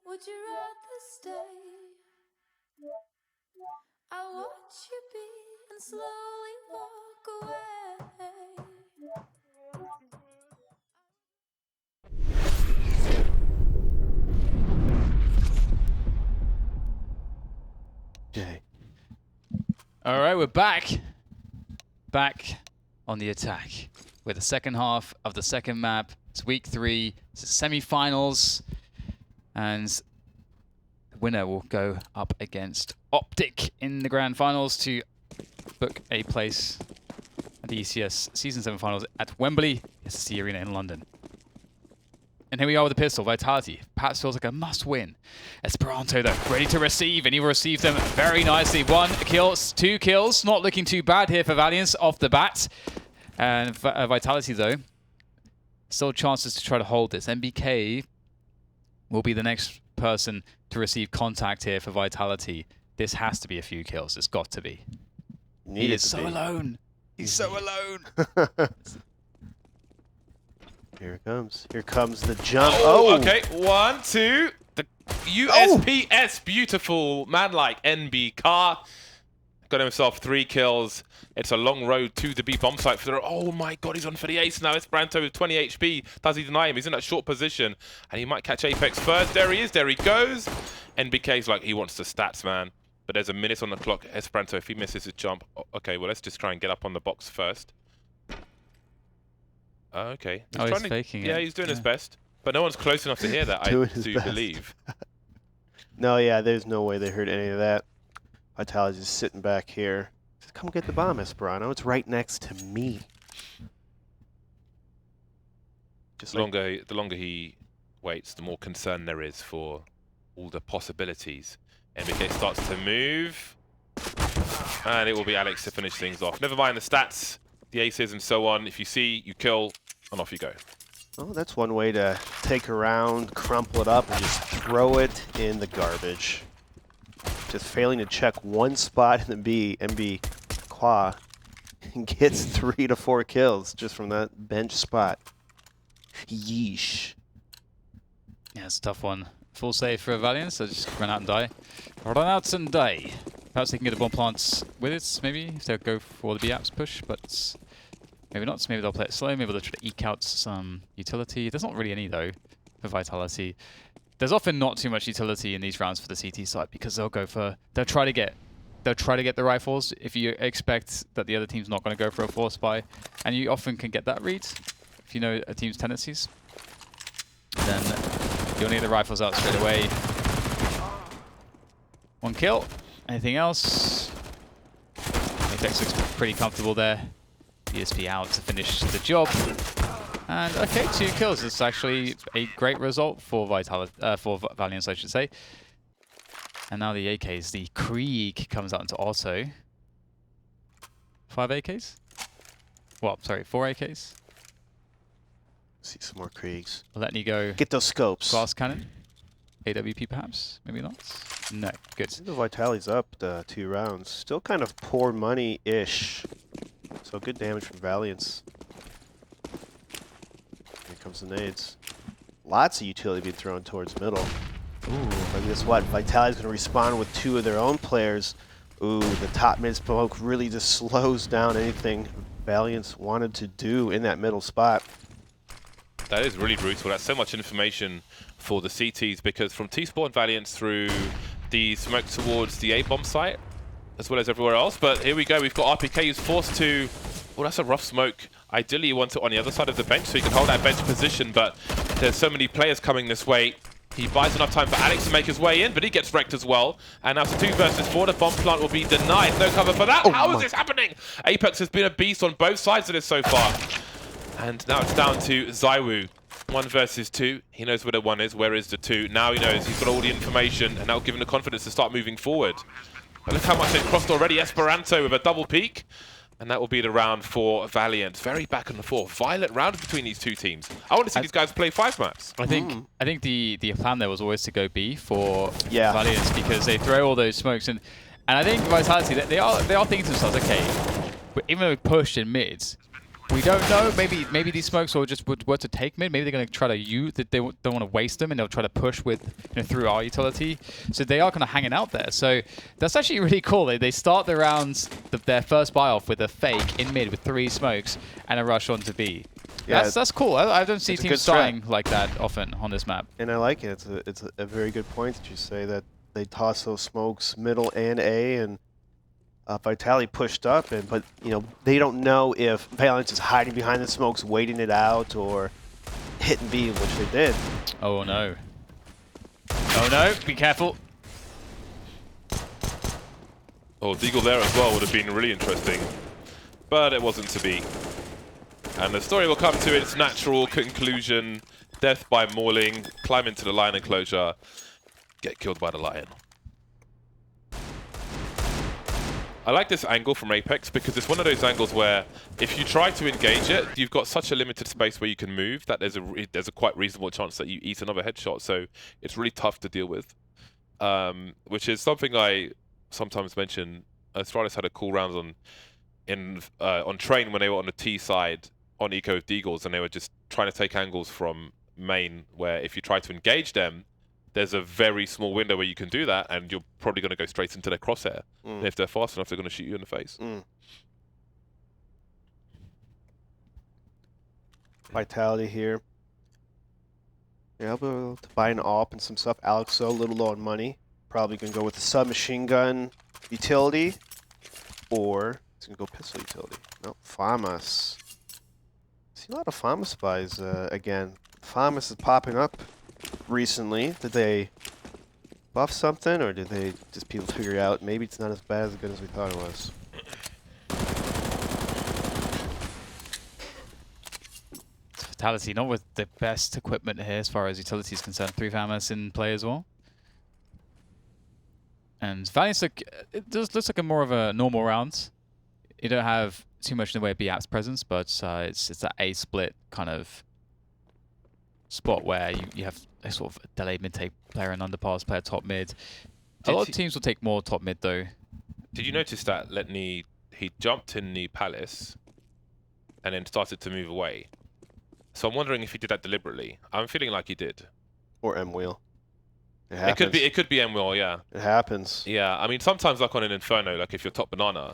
Would you rather stay? I watch you be and slowly walk away. Jay. All right, we're back. Back on the attack with the second half of the second map. It's week 3. It's the semi-finals. And the winner will go up against Optic in the grand finals to book a place at the ECS Season 7 finals at Wembley SSC Arena in London. And here we are with the pistol, Vitality. Perhaps feels like a must-win. Esperanto, though, ready to receive, and he will receive them very nicely. 1 kill, 2 kills. Not looking too bad here for Valiance off the bat. And Vitality, though, still chances to try to hold this. MBK will be the next person to receive contact here for Vitality. This has to be a few kills. It's got to be. He is so alone. He's so alone. Here it comes. Here comes the jump. Oh, okay. 1, 2. USPS, beautiful man like NB car. Got himself 3 kills. It's a long road to the B bomb site for the. Oh my god, he's on for the ace now. Esperanto with 20 HP. Does he deny him? He's in that short position. And he might catch Apex first. There he is. There he goes. NBK's like, he wants the stats, man. But there's a minute on the clock. Esperanto, if he misses his jump. Okay, well, let's just try and get up on the box first. Okay. He's faking it. Yeah, he's doing his best. But no one's close enough to hear that, I do believe. No, yeah, there's no way they heard any of that. Vitality's just sitting back here. Just come get the bomb, Esperanto. It's right next to me. Just The longer he waits, the more concern there is for all the possibilities. MBK starts to move. And it will be Alex to finish things off. Never mind the stats, the aces and so on. If you see, you kill, and off you go. Well, that's one way to take a round, crumple it up, and just throw it in the garbage. Just failing to check one spot in the B, MB Qua gets 3 to 4 kills just from that bench spot. Yeesh. Yeah, it's a tough one. Full save for Valiance, so just run out and die. Run out and die. Perhaps they can get the bomb plants with it, maybe, if they'll go for the B-apps push, but maybe not. So maybe they'll play it slow, maybe they'll try to eke out some utility. There's not really any, though, for Vitality. There's often not too much utility in these rounds for the CT side because they'll try to get the rifles if you expect that the other team's not going to go for a force buy, and you often can get that read if you know a team's tendencies. Then you'll need the rifles out straight away. 1 kill. Anything else? Apex looks pretty comfortable there. ESP out to finish the job. And okay, 2 kills. It's actually a great result for Valiance, I should say. And now the AKs. The Krieg comes out into auto. 5 AKs? Well, sorry, 4 AKs. See some more Kriegs. Letting you go. Get those scopes. Glass cannon. AWP perhaps? Maybe not? No. Good. The Vitality's up 2 rounds. Still kind of poor money-ish. So good damage from Valiance. Here comes the nades. Lots of utility being thrown towards middle. Ooh, but guess what? Vitality's going to respond with 2 of their own players. Ooh, the top mid smoke really just slows down anything Valiance wanted to do in that middle spot. That is really brutal. That's so much information for the CTs because from T-Spawn Valiance through the smoke towards the A-bomb site, as well as everywhere else. But here we go. We've got RPK who's forced to... Well, that's a rough smoke. Ideally, you want it on the other side of the bench so you can hold that bench position, but there's so many players coming this way. He buys enough time for Alex to make his way in, but he gets wrecked as well. And now it's 2 versus 4. The bomb plant will be denied. No cover for that. How is this happening? Apex has been a beast on both sides of this so far. And now it's down to Zaiwu. 1 versus 2. He knows where the 1 is. Where is the 2? Now he knows. He's got all the information, and that'll give him the confidence to start moving forward. But look how much they've crossed already. Esperanto with a double peak. And that will be the round for Valiant. Very back and forth. Violent round between these 2 teams. I want to see these guys play 5 maps. I think the plan there was always to go B for Valiance because they throw all those smokes and I think Vitality they are thinking to themselves, okay, even though we pushed in mids, we don't know. Maybe these smokes were to take mid. Maybe they're going to try to use that. They don't want to waste them, and they'll try to push with through our utility. So they are kind of hanging out there. So that's actually really cool. They start the rounds, their first buy off with a fake in mid with 3 smokes and a rush onto B. Yeah, that's cool. I don't see teams starting like that often on this map. And I like it. It's a very good point that you say that they toss those smokes middle and A and. Vitality pushed up, but they don't know if Valiance is hiding behind the smokes, waiting it out, or hitting B, which they did. Oh no! Oh no! Be careful! Oh, Deagle there as well would have been really interesting, but it wasn't to be. And the story will come to its natural conclusion: death by mauling, climb into the lion enclosure, get killed by the lion. I like this angle from Apex because it's one of those angles where if you try to engage it, you've got such a limited space where you can move that there's a quite reasonable chance that you eat another headshot. So it's really tough to deal with, which is something I sometimes mention. Astralis had a cool rounds on train when they were on the T side on Eco with Deagles, and they were just trying to take angles from main where if you try to engage them, there's a very small window where you can do that, and you're probably going to go straight into their crosshair. And if they're fast enough, they're going to shoot you in the face. Vitality here. Yeah, able to buy an AWP and some stuff. Alex, a little low on money. Probably going to go with the submachine gun utility, or he's going to go pistol utility. No, FAMAS. See a lot of FAMAS buys again. FAMAS is popping up recently. Did they buff something, or did they just people figure out maybe it's not as bad as good as we thought it was? Vitality, not with the best equipment here as far as utility is concerned. 3 FAMAS in play as well. And Valiance it does looks like a more of a normal round. You don't have too much in the way of B-App's presence, but it's that A split kind of spot where you have a sort of delayed mid-take player and underpass player top mid. A lot of teams will take more top mid though. Did you notice that he jumped in the palace and then started to move away? So I'm wondering if he did that deliberately. I'm feeling like he did. Or M-Wheel. It could be M-Wheel, yeah. It happens. Yeah, I mean, sometimes like on an Inferno, like if you're top banana,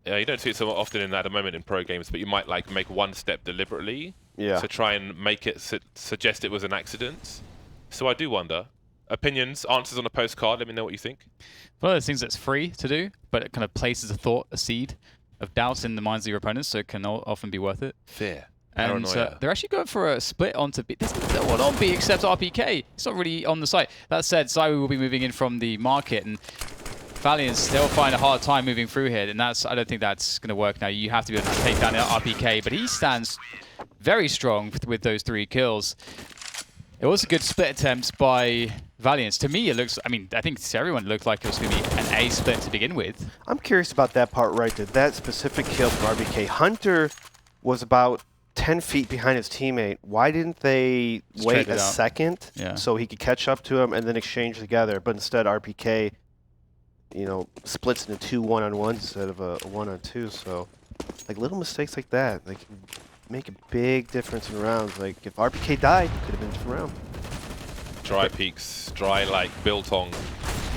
you don't see it so often at the moment in pro games, but you might like make one step deliberately to try and make it suggest it was an accident. So I do wonder. Opinions, answers on a postcard, let me know what you think. One of those things that's free to do, but it kind of places a seed of doubt in the minds of your opponents, so it can often be worth it. Fear. And they're actually going for a split onto B. There's no one on B except RPK. It's not really on the site. That said, Zywoo will be moving in from the market, and Valiance, they'll find a hard time moving through here, and I don't think that's going to work now. You have to be able to take down RPK, but he stands very strong with those 3 kills. It was a good split attempt by Valiance. To me, it looks, I mean, I think to everyone it looked like it was going to be an A split to begin with. I'm curious about that part right there. That specific kill from RBK. Hunter was about 10 feet behind his teammate. Why didn't they wait a second so he could catch up to him and then exchange together? But instead, RPK, you know, splits into 2 1-on-1s instead of a 1-on-2. So, like, little mistakes like that, like, make a big difference in rounds. Like, if RPK died, it could have been a different round. Dry peaks, dry like biltong.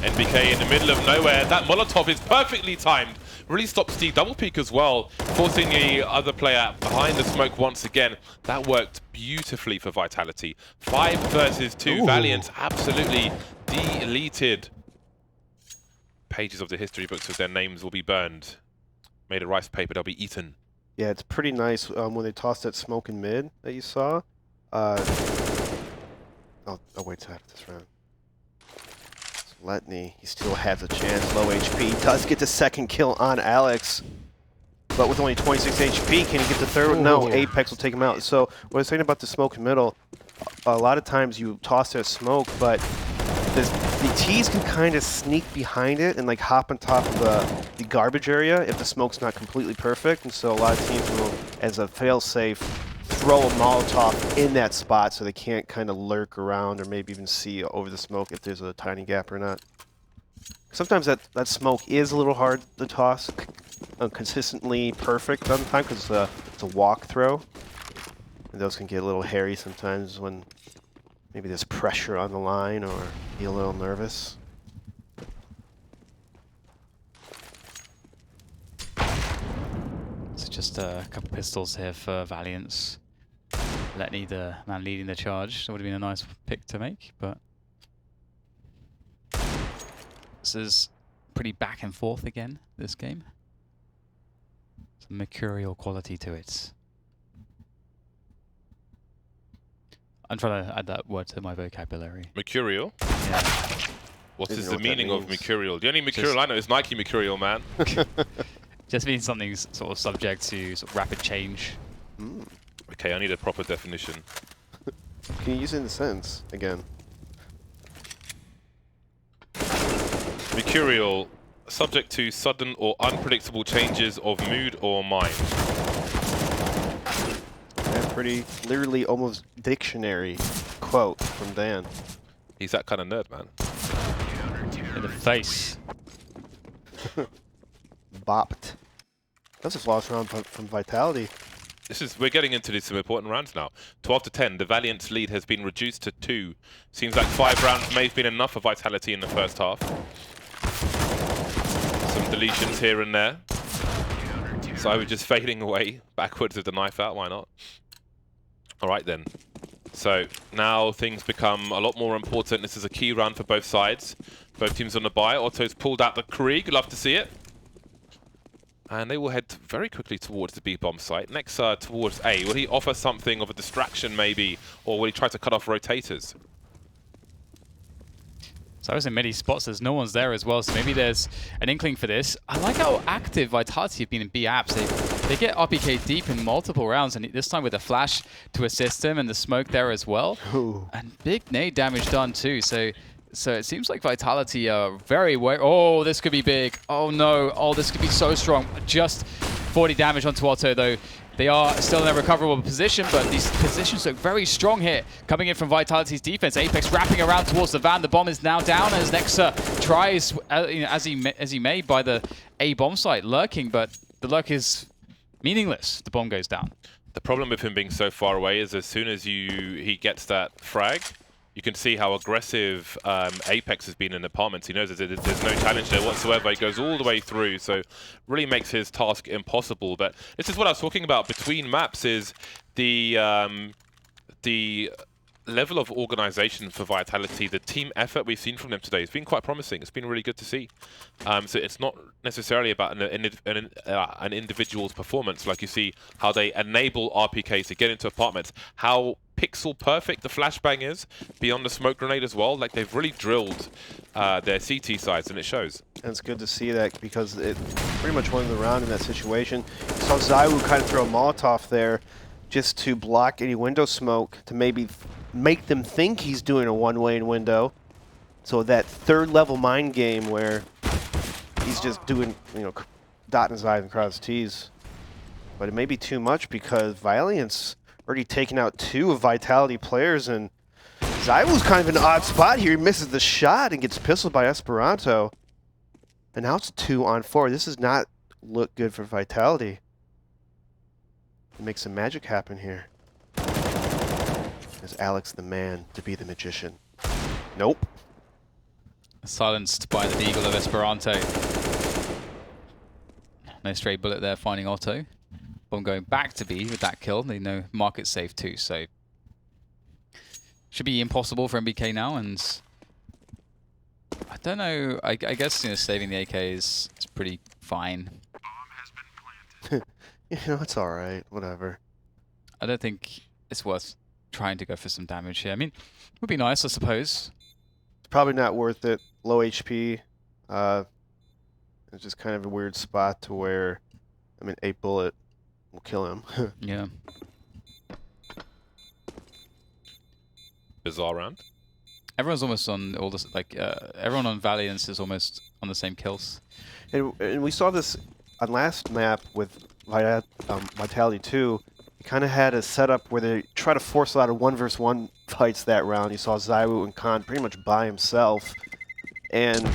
NBK in the middle of nowhere. That Molotov is perfectly timed. Really stops the double peek as well, forcing the other player behind the smoke once again. That worked beautifully for Vitality. 5 versus 2. Ooh. Valiance absolutely deleted. Pages of the history books with their names will be burned. Made of rice paper, they'll be eaten. Yeah, it's pretty nice when they tossed that smoke in mid that you saw. I'll wait till after this round. Letney, he still has a chance. Low HP, does get the second kill on Alex, but with only 26 HP, can he get the third one? No, Apex will take him out. So what I was saying about the smoke in middle, a lot of times you toss that smoke, but the T's can kind of sneak behind it and like hop on top of the garbage area if the smoke's not completely perfect. And so a lot of teams will, as a fail-safe, throw a Molotov in that spot so they can't kind of lurk around or maybe even see over the smoke if there's a tiny gap or not. Sometimes that smoke is a little hard to toss consistently perfect on the time because it's a walk throw. And those can get a little hairy sometimes when maybe there's pressure on the line or be a little nervous. So just a couple pistols here for Valiance. Letney, the man leading the charge. That would have been a nice pick to make, but this is pretty back and forth again, this game. Some mercurial quality to it. I'm trying to add that word to my vocabulary. Mercurial? Yeah. What is the meaning of mercurial? The only mercurial I know is Nike mercurial, man. Just means something's sort of subject to sort of rapid change. Okay, I need a proper definition. Can you use it in a sentence again? Mercurial, subject to sudden or unpredictable changes of mood or mind. Yeah, pretty literally almost dictionary quote from Dan. He's that kind of nerd, man. In the face. Bopped. That's a lost round from Vitality. we're getting into some important rounds now. 12 to 10. The Valiance lead has been reduced to 2. Seems like 5 rounds may have been enough for Vitality in the first half. Some deletions here and there. So I was just fading away backwards with the knife out. Why not? All right then. So now things become a lot more important. This is a key round for both sides. Both teams on the buy. Otto's pulled out the Krieg. Love to see it. And they will head very quickly towards the B-bomb site. Next towards A. Will he offer something of a distraction maybe? Or will he try to cut off rotators? So I was in many spots, there's no one's there as well, so maybe there's an inkling for this. I like how active Vitality have been in B apps. They get RPK deep in multiple rounds, and this time with a flash to assist him and the smoke there as well. Ooh. And big nade damage done too, so it seems like Vitality are very oh, this could be big. Oh no, oh, this could be so strong. Just 40 damage onto Otto though. They are still in a recoverable position, but these positions look very strong here. Coming in from Vitality's defense, Apex wrapping around towards the van. The bomb is now down as Nexa tries, as he may, by the A bomb site lurking, but the lurk is meaningless. The bomb goes down. The problem with him being so far away is as soon as he gets that frag, you can see how aggressive Apex has been in apartments. He knows there's no challenge there whatsoever. He goes all the way through, so really makes his task impossible. But this is what I was talking about between maps is the level of organization for Vitality, the team effort we've seen from them today has been quite promising. It's been really good to see. So it's not necessarily about an individual's performance, like you see how they enable RPKs to get into apartments, how pixel perfect the flashbang is beyond the smoke grenade as well. Like they've really drilled their CT sides, and it shows. And it's good to see that because it pretty much won the round in that situation. You saw Zaiwu kind of throw a Molotov there just to block any window smoke to maybe make them think he's doing a one-way in window. So that third level mind game where he's just doing, dotting his I's and crossing his T's. But it may be too much because Valiance already taken out 2 of Vitality players, and Zaiwu's kind of in an odd spot here. He misses the shot and gets pistoled by Esperanto. And now it's 2-on-4. This does not look good for Vitality. Make some magic happen here. Is Alex the man to be the magician? Nope. Silenced by the Deagle of Esperanto. No stray bullet there finding Otto. Bomb going back to B with that kill. They know market safe too, so should be impossible for MBK now. And I don't know. I guess saving the AK is pretty fine. It's all right. Whatever. I don't think it's worth trying to go for some damage here. I mean, it would be nice, I suppose. It's probably not worth it. Low HP. It's just kind of a weird spot to where, a bullet will kill him. Yeah. Bizarre round. Everyone's almost on all this, everyone on Valiance is almost on the same kills. And we saw this on last map with Vitality 2. He kind of had a setup where they try to force a lot of 1v1 fights that round. You saw Zaiwu and Khan pretty much by himself. And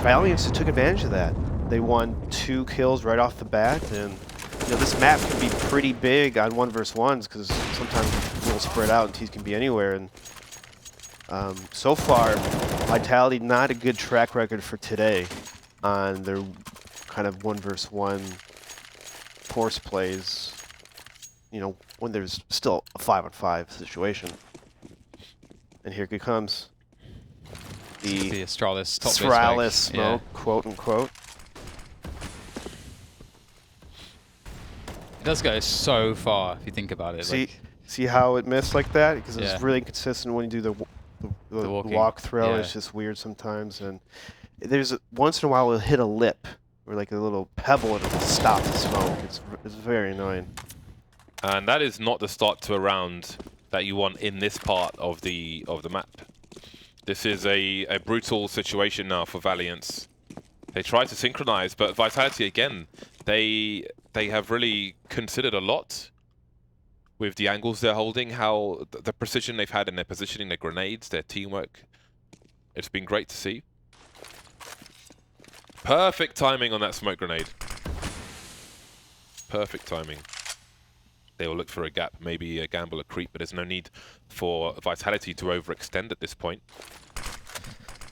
Valiance took advantage of that. They won 2 kills right off the bat. And this map can be pretty big on 1v1s because sometimes it's a little spread out and teams can be anywhere. And so far, Vitality not a good track record for today on their kind of 1v1 force plays, when there's still a 5-on-5 situation. And here it comes. The Astralis top Astralis smoke, yeah. quote unquote. It does go so far if you think about it. See how it missed like that? Because it's Yeah. really inconsistent when you do the walk throw. Yeah. It's just weird sometimes. And there's once in a while it'll hit a lip or like a little pebble and it'll stop the smoke. It's very annoying. And that is not the start to a round that you want in this part of the map. This is a brutal situation now for Valiance. They try to synchronize, but Vitality again, they have really considered a lot with the angles they're holding, how the precision they've had in their positioning, their grenades, their teamwork. It's been great to see. Perfect timing on that smoke grenade. Perfect timing. they will look for a gap, maybe a gamble, a creep, but there's no need for Vitality to overextend at this point.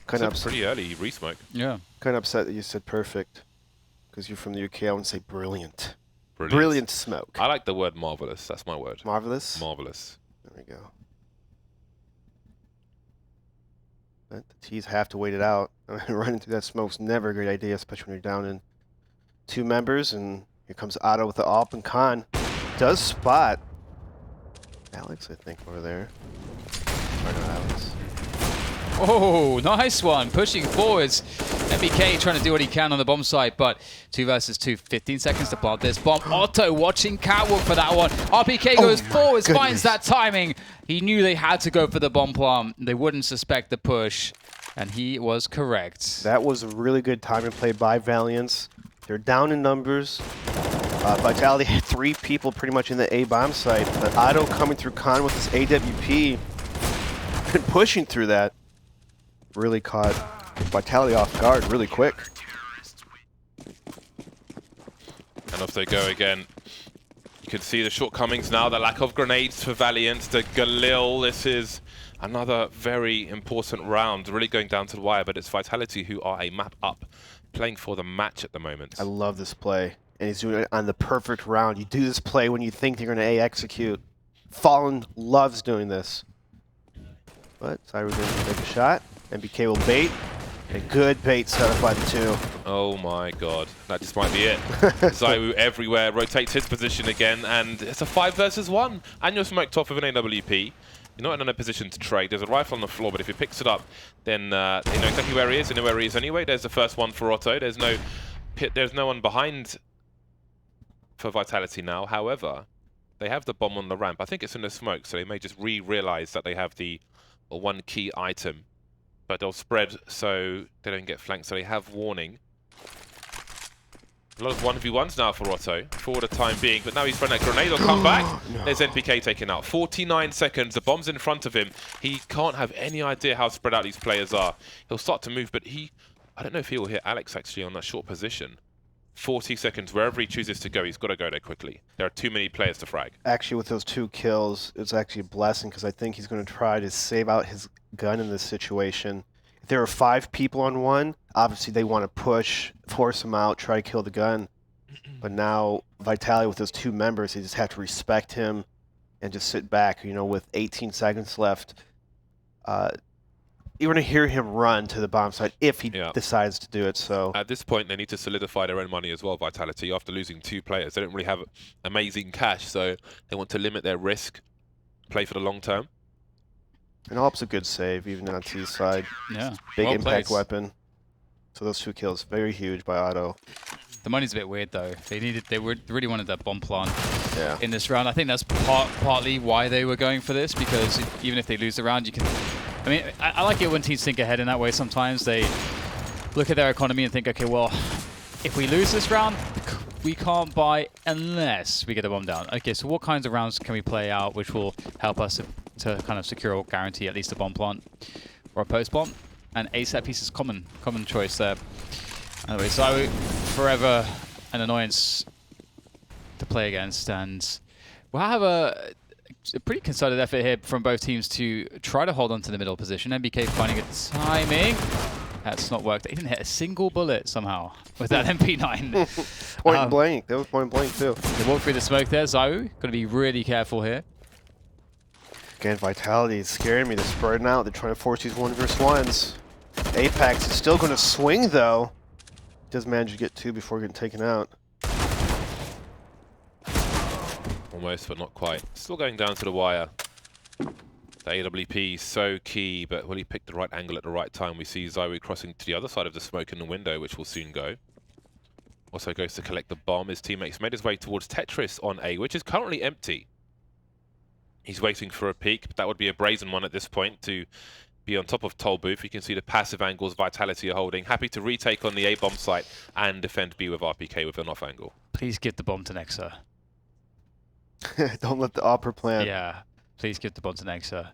Kind of pretty early re-smoke. Yeah. Kind of upset that you said perfect, because you're from the UK. I would say brilliant. Brilliant smoke. I like the word marvelous. That's my word. Marvelous. Marvelous. There we go. But the T's have to wait it out. Running through that smoke's never a great idea, especially when you're down in 2 members. And here comes Otto with the AWP, and Khan does spot Alex, I think, over there. Or not Alex. Oh, nice one. Pushing forwards. MBK trying to do what he can on the bomb site, but 2 versus 2, 15 seconds to plant this bomb. Otto watching catwalk for that one. RPK goes forwards, finds that timing. He knew they had to go for the bomb plant. They wouldn't suspect the push, and he was correct. That was a really good timing play by Valiance. They're down in numbers. Vitality had 3 people pretty much in the A bomb site, but Otto coming through Khan with his AWP and pushing through that really caught Vitality off guard really quick. And off they go again. You can see the shortcomings now, the lack of grenades for Valiant, the Galil. This is another very important round, really going down to the wire, but it's Vitality who are a map up, playing for the match at the moment. I love this play, and he's doing it on the perfect round. You do this play when you think you're going to A execute. Fallen loves doing this. But Cyber's going to take a shot. MBK will bait. A good bait set up by the 2. Oh my god, that just might be it. Zyu everywhere, rotates his position again, and it's a 5 versus 1. And you're smoked off with an AWP. You're not in a position to trade. There's a rifle on the floor, but if he picks it up, then they know exactly where he is. They know where he is anyway. There's the first one for Otto. There's no one behind for Vitality now. However, they have the bomb on the ramp. I think it's in the smoke, so they may just realize that they have the one key item. But they'll spread so they don't get flanked, so they have warning. A lot of 1v1s now for Otto, for the time being, but now he's throwing that grenade, he'll come back. No. There's NPK taken out. 49 seconds, the bomb's in front of him. He can't have any idea how spread out these players are. He'll start to move, but I don't know if he will hit Alex actually on that short position. 40 seconds, wherever he chooses to go, he's got to go there quickly. There are too many players to frag. Actually, with those 2 kills, it's actually a blessing, because I think he's going to try to save out his gun in this situation. If there are 5 people on one, obviously they want to push, force him out, try to kill the gun. But now, Vitality with those 2 members, they just have to respect him and just sit back. You know, with 18 seconds left, you're going to hear him run to the bomb site if he decides to do it. So at this point, they need to solidify their own money as well, Vitality. After losing 2 players, they don't really have amazing cash, so they want to limit their risk, play for the long term. And AWP's a good save, even on T's side. Yeah. Big well impact played. weapon. So those 2 kills, very huge by Otto. The money's a bit weird though. They really wanted that bomb plant in this round. I think that's partly why they were going for this, because even if they lose the round, you can. I mean, I like it when teams think ahead in that way. Sometimes they look at their economy and think, okay, well, if we lose this round, we can't buy unless we get a bomb down. Okay, so what kinds of rounds can we play out which will help us to kind of secure or guarantee at least a bomb plant or a post bomb? And a set piece is common choice there. Anyway, so forever an annoyance to play against, and we'll have a pretty concerted effort here from both teams to try to hold on to the middle position. MBK finding a timing. That's not worked. He didn't hit a single bullet somehow with that MP9. Point blank. That was point blank too. They walk through the smoke there. Zyu, got to be really careful here. Again, Vitality is scaring me. They're spreading out. They're trying to force these 1 versus 1s. Apex is still going to swing though. Does manage to get 2 before getting taken out. Almost, but not quite. Still going down to the wire. The AWP is so key, but will he pick the right angle at the right time? We see Zyu crossing to the other side of the smoke in the window, which will soon go. Also goes to collect the bomb. His teammates made his way towards Tetris on A, which is currently empty. He's waiting for a peek, but that would be a brazen one at this point to be on top of Toll Booth. You can see the passive angles Vitality are holding. Happy to retake on the A bomb site and defend B with RPK with an off angle. Please give the bomb to Nexa. Don't let the opera plan. Yeah, please give the bomb to Nexa.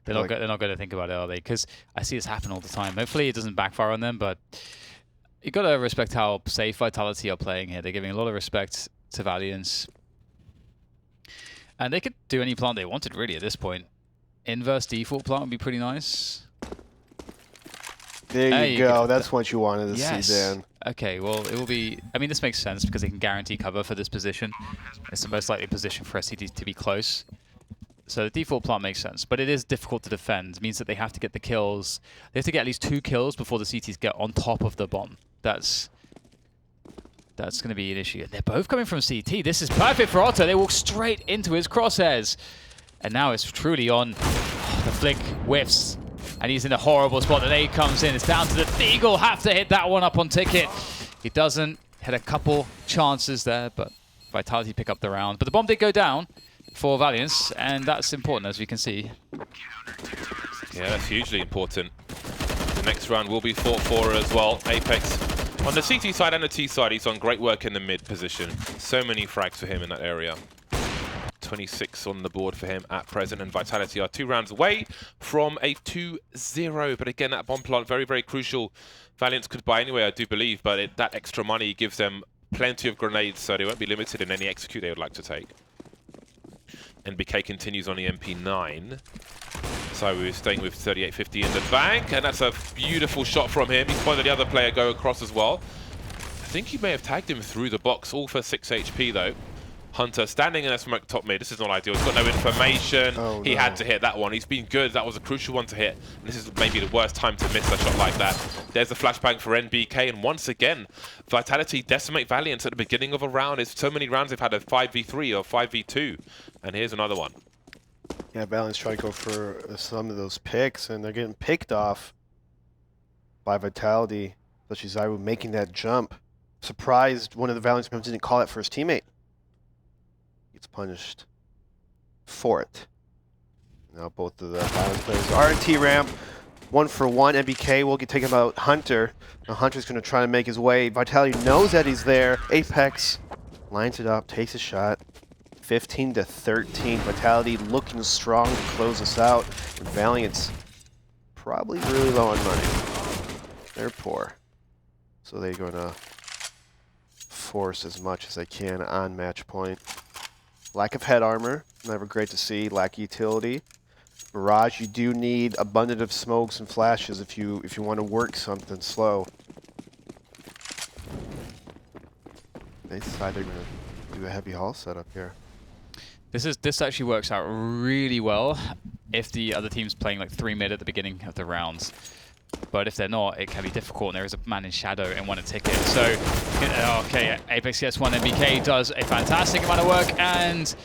They're not going to think about it, are they? Because I see this happen all the time. Hopefully it doesn't backfire on them, but you got to respect how safe Vitality are playing here. They're giving a lot of respect to Valiance. And they could do any plant they wanted, really, at this point. Inverse default plant would be pretty nice. There you go. That's what you wanted to see, Dan. Okay, well, it will be... I mean, this makes sense because they can guarantee cover for this position. It's the most likely position for SCT to be close. So the default plant makes sense, but it is difficult to defend. It means that they have to get the kills. They have to get at least 2 kills before the CTs get on top of the bomb. That's going to be an issue. And they're both coming from CT. This is perfect for Otto. They walk straight into his crosshairs. And now it's truly on. Oh, the flick whiffs. And he's in a horrible spot. The nade comes in. It's down to the Deagle. Have to hit that one up on ticket. He doesn't. Had a couple chances there, but Vitality pick up the round. But the bomb did go down for Valiance, and that's important, as we can see. Yeah, that's hugely important. The next round will be fought for as well. Apex on the CT side and the T side, he's on great work in the mid position. So many frags for him in that area. 26 on the board for him at present, and Vitality are 2 rounds away from a 2-0. But again, that bomb plant, very, very crucial. Valiance could buy anyway, I do believe, but that extra money gives them plenty of grenades, so they won't be limited in any execute they would like to take. NBK continues on the MP9. So we're staying with 3850 in the bank, and that's a beautiful shot from him. He's spotted the other player go across as well. I think he may have tagged him through the box, all for 6 HP though. Hunter standing in a smoke top mid. This is not ideal. He's got no information. Oh, he had to hit that one. He's been good. That was a crucial one to hit. And this is maybe the worst time to miss a shot like that. There's the flashbang for NBK. And once again, Vitality decimate Valiance at the beginning of a round. It's so many rounds they've had a 5v3 or 5v2. And here's another one. Yeah, Valiance trying to go for some of those picks, and they're getting picked off by Vitality, especially Zyru making that jump. Surprised one of the Valiance members didn't call it for his teammate. Gets punished for it. Now both of the Valiance players are in T-ramp. 1-for-1. NBK will get taken out Hunter. Now Hunter's going to try to make his way. Vitality knows that he's there. Apex lines it up, takes a shot. 15-13. Vitality looking strong to close us out. And Valiance probably really low on money. They're poor. So they're going to force as much as they can on match point. Lack of head armor, never great to see. Lack of utility. Mirage, you do need abundant of smokes and flashes if you want to work something slow. They decide they're going to do a heavy haul setup here. This actually works out really well if the other team's playing like 3 mid at the beginning of the rounds. But if they're not, it can be difficult, and there is a man in shadow and one a ticket. So, okay, Apex gets one. NBK does a fantastic amount of work, and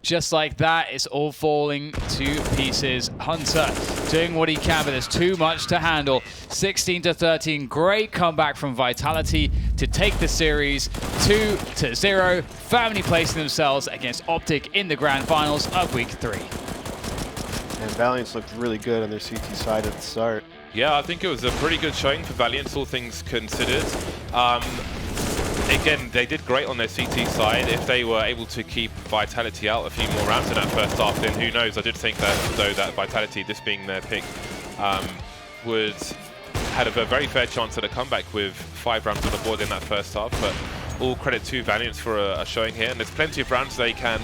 just like that, it's all falling to pieces. Hunter doing what he can, but there's too much to handle. 16-13, great comeback from Vitality to take the series 2-0, firmly placing themselves against Optic in the grand finals of week 3. And Valiance looked really good on their CT side at the start. Yeah, I think it was a pretty good showing for Valiance, all things considered. Again, they did great on their CT side. If they were able to keep Vitality out a few more rounds in that first half, then who knows? I did think that, though, that Vitality, this being their pick, had a very fair chance at a comeback with 5 rounds on the board in that first half. But all credit to Valiance for a showing here. And there's plenty of rounds they can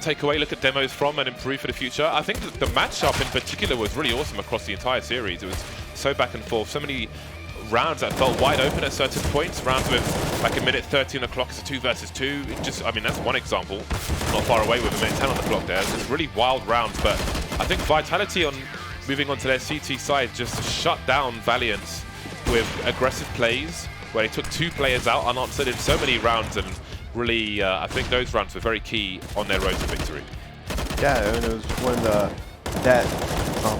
take away, look at demos from, and improve for the future. I think that the matchup in particular was really awesome across the entire series. It was so back and forth, so many rounds that felt wide open at certain points. Rounds with like a minute 30 on the clock, it's a 2 versus 2. It just, I mean, that's one example. Not far away with a minute 10 on the clock there. It's really wild rounds, but I think Vitality on moving on to their CT side just shut down Valiance with aggressive plays where they took 2 players out unanswered in so many rounds, and really, I think those rounds were very key on their road to victory. Yeah, and it was when that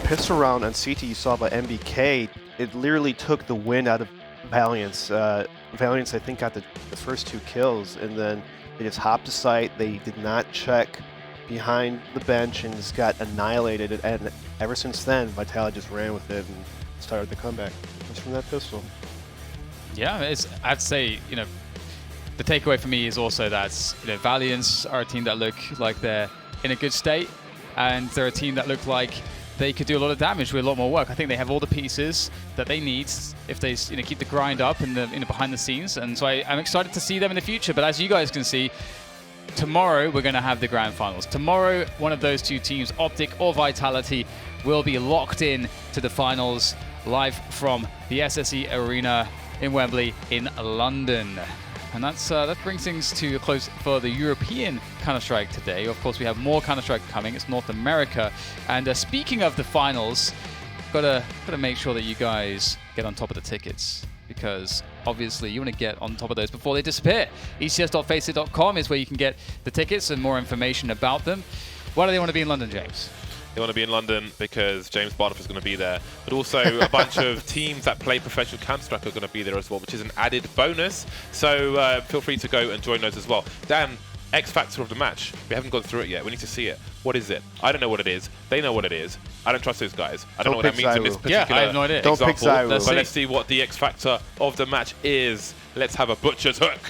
pistol round on CT you saw by NBK, it literally took the wind out of Valiance. Valiance, I think, got the first 2 kills, and then they just hopped to site. They did not check behind the bench and just got annihilated. And ever since then, Vitality just ran with it and started the comeback just from that pistol. Yeah, I'd say, the takeaway for me is also that Valiance are a team that look like they're in a good state, and they're a team that look like they could do a lot of damage with a lot more work. I think they have all the pieces that they need if they keep the grind up in the behind the scenes, and so I'm excited to see them in the future. But as you guys can see, tomorrow we're going to have the grand finals. Tomorrow, one of those two teams, Optic or Vitality, will be locked in to the finals live from the SSE Arena in Wembley in London. And that brings things to a close for the European Counter-Strike today. Of course, we have more Counter-Strike coming. It's North America. And speaking of the finals, gotta make sure that you guys get on top of the tickets, because obviously you want to get on top of those before they disappear. ECS.faceit.com is where you can get the tickets and more information about them. Why do they want to be in London, James? They want to be in London because James Barnett is going to be there, but also a bunch of teams that play professional Counter-Strike are going to be there as well, which is an added bonus. So feel free to go and join those as well. Dan, X factor of the match. We haven't gone through it yet. We need to see it. What is it? I don't know what it is. They know what it is. I don't trust those guys. I don't know what that means in this particular I have no idea. Don't pick example. Zyro. But let's see what the X factor of the match is. Let's have a butcher's hook.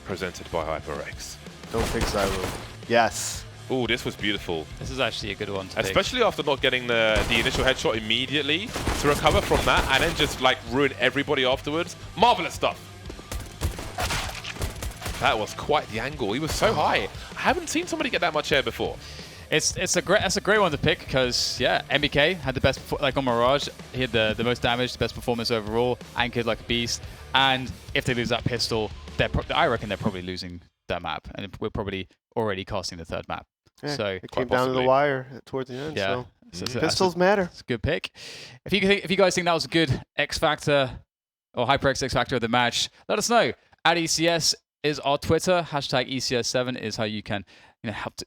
Presented by HyperX. Don't pick Zyro. Yes. Oh, this was beautiful. This is actually a good one to pick. Especially after not getting the initial headshot immediately, to recover from that and then just like ruin everybody afterwards. Marvelous stuff. That was quite the angle. He was so high. I haven't seen somebody get that much air before. That's a great one to pick because, yeah, MBK had the best, like on Mirage, he had the most damage, the best performance overall, anchored like a beast. And if they lose that pistol, I reckon they're probably losing that map, and we're probably already casting the third map. Yeah, So it came down to the wire towards the end. yeah, So pistols matter. it's a good pick. If you guys think that was a good X Factor or HyperX X Factor of the match, let us know. At ECS is our Twitter. Hashtag ECS7 is how you can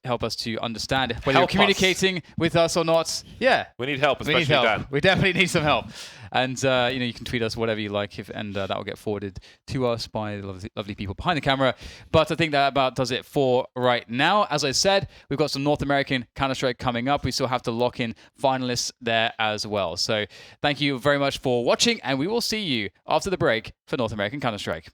help us to understand whether you're communicating with us or not. Yeah. We need help, especially we need help. Dan. We definitely need some help. And you can tweet us whatever you like, and that will get forwarded to us by the lovely people behind the camera. But I think that about does it for right now. As I said, we've got some North American Counter-Strike coming up. We still have to lock in finalists there as well. So thank you very much for watching, and we will see you after the break for North American Counter-Strike.